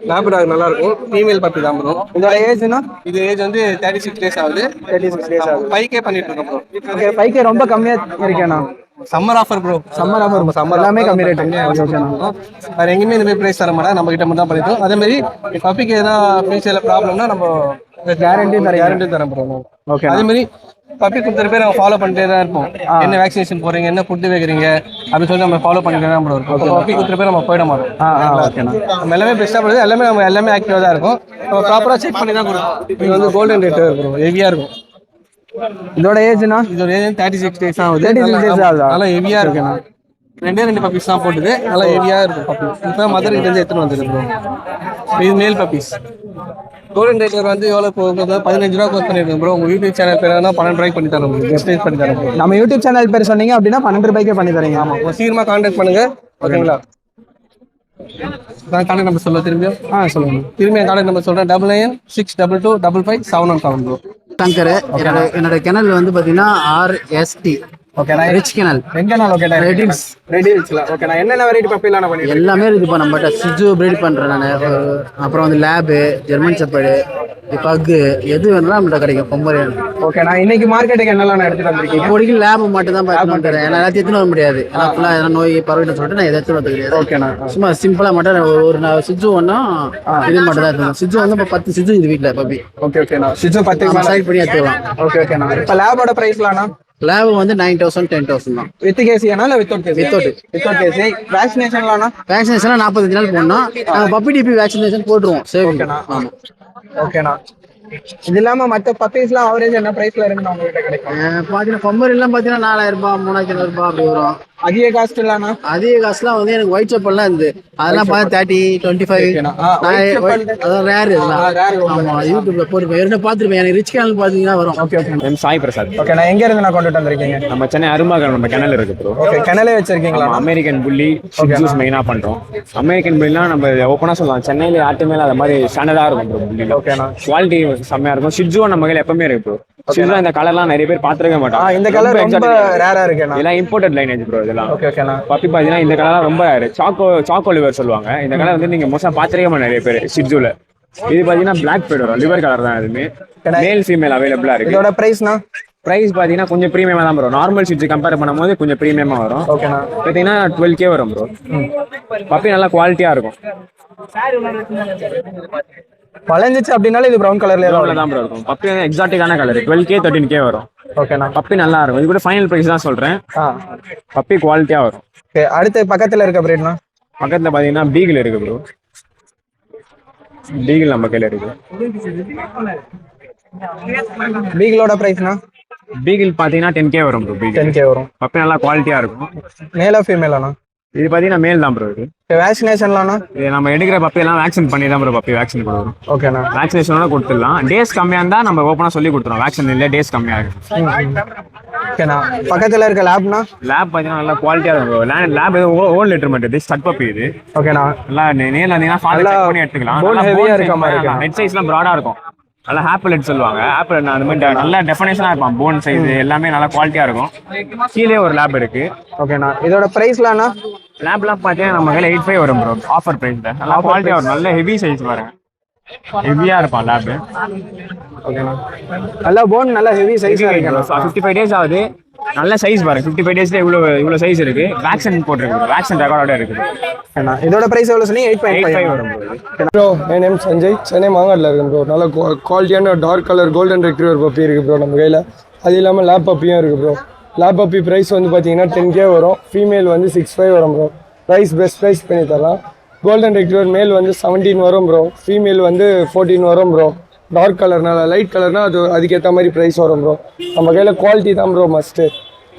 லேப்ரடார் நல்லா இருக்கும். ஃபீமேல் பப்பி தான் ப்ரோ. இதோட ஏஜ்னா? இது ஏஜ் வந்து 36 டேஸ் ஆகுது. 36 டேஸ் ஆகுது. 5K பண்ணிட்டு இருக்கோம் ப்ரோ. ஓகே. 5K ரொம்ப கம்மியா இருக்கேண்ணா. Summer offer bro. Summer offer. Summer எல்லாமே கம்மி ரேட். வேற எங்கேயுமே இந்த மாதிரி பிரைஸ் தர மாட்டேன், நம்ம கிட்ட மட்டும் தான் பண்ணிட்டோம். அதே மாதிரி பப்பிக்கு எதனா ஃபியூச்சர்ல ப்ராப்ளம்னா நம்ம கேரண்டி தரேன் ப்ரோ. ஓகே. அதே மாதிரி பப்பி கொடுத்துற பேர் நம்ம ஃபாலோ பண்ணிட்டே தான் இருப்போம். என்ன வேக்சினேஷன் போறீங்க, என்ன ஃபுட் வைக்கிறீங்க அப்படின்னு சொல்லி நம்ம ஃபாலோ பண்ணிட்டே தான் ப்ரோ இருக்கும். பப்பி கொடுத்துற பேர் நம்ம போயிட மாட்டோம். நம்ம எல்லாமே பெஸ்ட்டாக பண்ணுறது, எல்லாமே ஆக்டிவாக தான் இருக்கும். நம்ம ப்ராப்பராக செக் பண்ணி தான் கொடுக்கும். இது வந்து கோல்டன் ரேட் இருக்கும், ஹெவியா இருக்கும். இதோட ஏஜ்னா? இதோட ஏஜ் 36 டேஸ் ஆகுது. 36 டேஸ் ஆகுதா? நல்லா ஹெவியா இருக்குண்ணா. 2 பப்பீஸ் தான் போட்டுது. நல்லா ஹெவியா இருக்கும் பப்பி. இப்போ மதர் கிட்ட இருந்து எடுத்துட்டு வந்துருக்கு ப்ரோ. இது மேல் பப்பீஸ். கோல்டன் ரேட்டர் வந்து எவ்வளோ போகுது? 15 ரூபா கோர்ஸ் பண்ணிருக்கோம் ப்ரோ. உங்க யூடியூப் சேனல் பேர் 12 ரூபாய்க்கு பண்ணி தரோம். எக்ஸ்பீரியன்ஸ் பண்ணி தரோம். நம்ம யூடியூப் சேனல் பேர் சொன்னீங்க அப்படின்னா 12 ரூபாய்க்கே பண்ணி தரீங்க. ஆமா. சீக்கிரமா கான்டாக்ட் பண்ணுங்க. ஓகேங்களா? நான் கான்டாக்ட் நம்பர் சொல்ல திரும்பியும் சொல்லுங்க. திரும்பி என் கான்டாக்ட் நம்பர் சொல்றேன். 996222555717 ப்ரோ. சங்கர். என்னோட கிணல் வந்து பார்த்தீங்கன்னா RST. ஓகே. ரிச் கிணல். எங்கண்ணா லொகேட்? ரெடில்ஸ்ல. ஓகே. நான் என்னென்ன வெரைட்டி பப்பிலாம் நான் பண்ணிருக்கேன்? எல்லாமே இருக்குப்பா நம்மகிட்ட. சிஜு ப்ரீட் பண்ணுறேன் நான். அப்புறம் வந்து லேபு, ஜெர்மன் ஷெப்பர்டு, பக்கு, எது வேணாலும் நம்மகிட்ட கிடைக்கும். பொம்பரையான. ஓகே. நான் இன்னைக்கு மார்க்கெட்டுக்கு என்னெல்லாம் நான் எடுத்துட்டு வந்திருக்கேன்? இப்போதைக்கு லேபு மட்டும் தான் பார்த்து தரேன். ஏன்னா எல்லாத்தையும் எடுத்துன்னு வர முடியாது. ஏன்னா ஃபுல்லாக எதனா நோய் பரவிட்டு சொல்லிட்டு நான் எதாச்சும் வந்து கிடையாது. ஓகேண்ணா. சும்மா சிம்பிளாக மட்டும் ஒரு சிஜு ஒன்றும் இது மட்டும் தான் எடுத்துக்கணும். சிஜு வந்து இப்போ 10 சிஜு இது வீட்டில் பப்பி. ஓகே. ஓகேண்ணா. சிஜு 10 சைட் பண்ணி எடுத்துக்கலாம். ஓகே. ஓகேண்ணா. இப்போ லேபோட ப்ரைஸ்லாண்ணா? லேபு வந்து 9,000 10,000 தான். வித் கேசியானா இல்லை வித்தவுட் கேசி? வித்தவுட் கேசி. வேக்சினேஷன்லாண்ணா? வேக்சினேஷன் 45 நாள் போடணும். நாங்கள் பப்பி டிபி வேக்சினேஷன் போட்டுருவோம். சரி. ஓகேண்ணா. ஆமாம். ஓகேண்ணா. இது இல்லாம மற்ற பப்பீஸ்லாம் அவரேஜ் என்ன பிரைஸ்ல இருக்குன்னு உங்ககிட்ட கிடைக்கும்? பார்த்தீங்கன்னா பொம்மர் எல்லாம் பார்த்தீங்கன்னா 4000 ரூபாய் 3000 ரூபாய் அப்படி வரும். அதிக காஸ்ட் இல்லண்ணா? அதிக காசுலாம் வந்து எனக்கு ஒயிட் செப்பல்லாம் இருந்து அதெல்லாம் பார்த்து 30, 25. அதான் ரேர் இதெல்லாம். ஆமா, யூடியூப்ல போட்டு ஏற்கனவே பார்த்துருப்பேன். எனக்கு ரிச் கேனல் பார்த்தீங்கன்னா வரும். Okay. Okay. Sai Prasad. Okay. நான் எங்க இருந்து நான் கொண்டுட்டு வந்திருக்கீங்க? நம்ம சென்னை அருமாகல் நம்ம கிணல் இருக்கு ப்ரோ. ஓகே. கிணலே வச்சிருக்கீங்களா? அமெரிக்கன் புள்ளி ஜூஸ் மெயினா பண்றோம். அமெரிக்கன் புள்ளினா நம்ம ஓப்பனா சொல்லலாம், சென்னையில யார்ட்டு மேல அது மாதிரி ஸ்டாண்டர்டா இருக்கும் ப்ரோ. புள்ளி ஓகேண்ணா. குவாலிட்டி செம்மையா இருக்கும். ஷிட்ஜுவும் நம்ம கையில எப்பவுமே இருக்கு ப்ரோ. ஷிட்ஜு இந்த கலர்லாம் நிறைய பேர் பாத்துருக்க மாட்டாங்க. இந்த கலர் ரொம்ப ரேரா இருக்கு. இதெல்லாம் இம்போர்ட்டட் லைனேஜ் ப்ரோ இதெல்லாம். ஓகே. ஓகேண்ணா. பப்பி பாத்தீங்கன்னா இந்த கலர்லாம் ரொம்ப ரேர். சாக்கோ லிவர் சொல்லுவாங்க. இந்த கலர் வந்து நீங்க மோஸ்டா பாத்துருக்க மாட்டேன் நிறைய பேர் ஷிட்ஜுல. இது பாத்தீங்கன்னா பிளாக் ஃபீட் வரும். லிவர் கலர் தான் எதுவுமே. மேல் ஃபீமேல் அவைலபிளா இருக்கு. இதோட பிரைஸ்னா? பிரைஸ் பாத்தீங்கன்னா கொஞ்சம் பிரீமியமா தான் வரும். நார்மல் ஷிட்ஜு கம்பேர் பண்ணும்போது கொஞ்சம் பிரீமியமா வரும். ஓகேண்ணா. பாத்தீங்கன்னா 12K வரும் ப்ரோ. பப்பி நல்லா குவாலிட்டியா இருக்கும். வளைஞ்சிச்சு அப்படினால இது பிரவுன் கலர்ல தான் ப்ரோ இருக்கும். பப்பி எக்ஸாட்டிக்கான கலர் 12K 13K வரும். ஓகேண்ணா. பப்பி நல்லா இருக்கும். இது கூட ஃபைனல் பிரைஸ் தான் சொல்றேன். பப்பி குவாலிட்டியா வரும். அடுத்து பக்கத்துல இருக்க பிரீட்னா? பக்கத்துல பாத்தீங்கன்னா பீகிள் இருக்கு ப்ரோ. பீகிள் நம்ம கையில இருக்கு. பீகிளோட பிரைஸ்னா? பீகிள் பாத்தீங்கன்னா 10K வரும் ப்ரோ. 10K வரும். பப்பி நல்லா குவாலிட்டியா இருக்கும். மேலா ஃபீமேலானா? இது பாத்தீங்கன்னா மேல் தான் ப்ரோ. இது வேக்சினேஷன்லானா? இது நம்ம எடுக்கிற பப்பி எல்லாம் வேக்சின் பண்ணி தான் ப்ரோ பப்பி வேக்சின் கொடுக்குறோம். ஓகேண்ணா. வேக்சினேஷனோட கொடுத்துடலாம். டேஸ் கம்மியா இருந்தா நம்ம ஓப்பனா சொல்லி கொடுத்துறோம். வேக்சின் இல்ல டேஸ் கம்மியா இருக்கு. ஓகேண்ணா. பக்கத்துல இருக்க லேப்னா? லேப் பாத்தீங்கன்னா நல்லா குவாலிட்டியா இருக்கும். லேப் இது ஓன் லிட்டர்மெண்ட். இது ஸ்டட் பப்பி இது. ஓகேண்ணா. நல்லா நேர்ல நீங்க ஃபாலோ பண்ணி எடுத்துக்கலாம். போன் ஹெவியா இருக்க மாதிரி இருக்கு. நெட் சைஸ்லாம் பிராடா இருக்கும். நல்லா ஹேப்பலெட் சொல்லுவாங்க. ஆப்பிள் அந்த மாதிரி நல்லா டெஃபினேஷனாக இருப்பான். போன் சைஸ் எல்லாமே நல்லா குவாலிட்டியாக இருக்கும். கீழே ஒரு லேப் இருக்கு. ஓகேண்ணா. இதோட ப்ரைஸ்லாம்ண்ணா? லேப்லாம் பார்த்தீங்கன்னா நம்ம கையில் 85 வரும் ப்ரோ. ஆஃபர் ப்ரைஸில் நல்லா குவாலிட்டியாக வரும். நல்ல ஹெவி சைஸ் பாருங்க, ஹெவியாக இருப்பான் லேபு. ஓகேண்ணா. நல்லா போன் நல்லா ஹெவி சைஸ் இருக்கு. 55 days ஆகுது. நல்ல சைஸ் பாருங்க. 55 daysல இவ்வளோ சைஸ் இருக்கு. வேக்சின் போட்டிருக்கு, வேக்சின் ரெக்கார்டோட இருக்குது. இதோட பிரைஸ் எவ்வளோ சொன்னீங்க? 8.5 வரும் bro. My name Sanjay, Chennai மாங்காட்டில் இருக்கேன் ப்ரோ. நல்ல குவாலிட்டியான dark colour golden retriever puppy இருக்குது ப்ரோ நம்ம கையில். அது இல்லாமல் லேப் பப்பியும் இருக்குது ப்ரோ. லேப் பப்பி ப்ரைஸ் வந்து பார்த்தீங்கன்னா 10K வரும். ஃபீமேல் வந்து 65 வரும் ப்ரோ. ப்ரைஸ் பெஸ்ட் ப்ரைஸ் பண்ணி தரலாம். கோல்டன் ரெட்ரீவர் மேல் வந்து 17 வரும் ப்ரோ. ஃபீமேல் வந்து 14 வரும் ப்ரோ. டார்க் கலர்னால லைட் கலர்னால் அதுக்கேற்ற மாதிரி ப்ரைஸ் வரும் ப்ரோ. நம்ம கையில் குவாலிட்டி தான் ப்ரோ மஸ்ட்டு.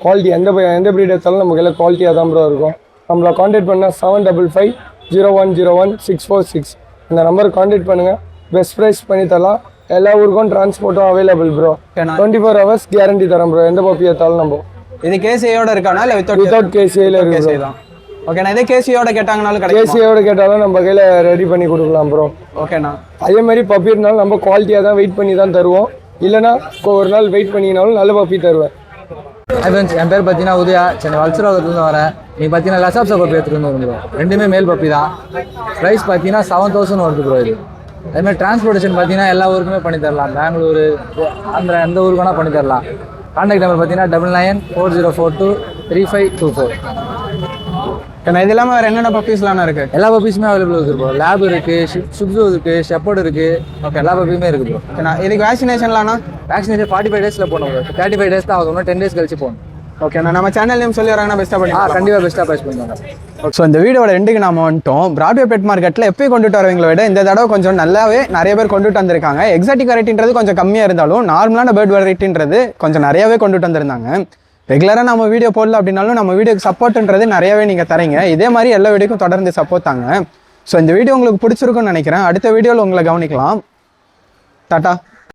குவாலிட்டி எந்த ப்ரீட் எடுத்தாலும் நம்ம கையில் குவாலிட்டியாக தான் ப்ரோ இருக்கும். நம்மளை காண்டாக்ட் பண்ணால் 75550101 இந்த நம்பருக்கு காண்டாக்ட் பண்ணுங்கள். பெஸ்ட் ப்ரைஸ் பண்ணி தரலாம். எல்லா ஊருக்கும் டிரான்ஸ்போர்ட்டும் அவைலபிள் ப்ரோ. 24 hours கேரண்டி தரோம் ப்ரோ. எந்த பப்பி எடுத்தாலும் நம்ம. இது கேசியோட இருக்கானா இல்லை வித்தவுட் கேசியில் இருக்கு தான்? ஓகேண்ணா. இதே கேசியோட கேட்டாங்கனாலும் கிடைக்கும். கேசியோட கேட்டாலும் நம்ம கையில் ரெடி பண்ணி கொடுக்கலாம் ப்ரோ. ஓகேண்ணா. அதே மாதிரி பப்பி இருந்தாலும் நம்ம குவாலிட்டியாக தான் வெயிட் பண்ணி தான் தருவோம். இல்லைனா ஒரு நாள் வெயிட் பண்ணினாலும் நல்ல பப்பி தருவேன். என் பேர் பார்த்தீங்கன்னா உதயா, சென்னை வல்சராவதுலேருந்து வரேன். நீங்கள் பார்த்தீங்கன்னா லசாப்ஸா பப்பி எடுத்துகிட்டு வந்து ப்ரோ. ரெண்டுமே மேல் பப்பி தான். ப்ரைஸ் பார்த்தீங்கன்னா 7000 வருது ப்ரோ. இது அதேமாதிரி டிரான்ஸ்போர்ட்டேஷன் பார்த்தீங்கன்னா எல்லா ஊருக்குமே பண்ணி தரலாம். பெங்களூரு, ஆந்திரா, எந்த ஊருக்கு வேணால் பண்ணி தரலாம். கான்டாக்ட் நம்பர் பார்த்தீங்கன்னா 9940423524. ஏன்னா இது இல்லாமல் வேறு என்னென்ன பப்பீஸ்லாம் இருக்குது? எல்லா பப்பீஸுமே அவைலபிள் இருக்குது ப்ரோ. லேப் இருக்குது, ஷிப்ஸு இருக்குது, ஷெப்பர்டு இருக்குது. ஓகே, எல்லா பப்பியுமே இருக்குது ப்ரோ. ஏன்னா இதுக்கு வேக்சினேஷன்லாம்ண்ணா? வேக்சினேஷன் 45 days போகணும் ப்ரோ. 35 days தான் ஆகும். 10 days கழிச்சு போகணும். ஓகேண்ணா. நம்ம சேனல் நேம் சொல்லி வராங்கன்னா பெஸ்ட்டாக பண்ணி கண்டிப்பாக பெஸ்ட்டாக ப்ரைஸ் பண்ணுவாங்க. ஸோ இந்த வீடியோட எண்டுக்கு நாம வந்துட்டோம். பிராட்வே பெட் மார்க்கெட்டில் எப்போயும் கொண்டுட்டு வரவங்களை விட இந்த தடவை கொஞ்சம் நல்லாவே நிறைய பேர் கொண்டுட்டு வந்திருக்காங்க. எக்ஸாட்டிக் வெரைட்டின்றது கொஞ்சம் கம்மியாக இருந்தாலும் நார்மலான பேர்ட் வெரைட்டின்றது கொஞ்சம் நிறையாவே கொண்டுட்டு வந்திருந்தாங்க. ரெகுலராக நம்ம வீடியோ போடல அப்படின்னாலும் நம்ம வீடியோக்கு சப்போர்ட்ன்றது நிறையவே நீங்கள் தரீங்க. இதே மாதிரி எல்லா வீடியோக்கும் தொடர்ந்து சப்போர்ட் தாங்க. ஸோ இந்த வீடியோ உங்களுக்கு பிடிச்சிருக்குன்னு நினைக்கிறேன். அடுத்த வீடியோவில் உங்களை கவனிக்கலாம். டாட்டா.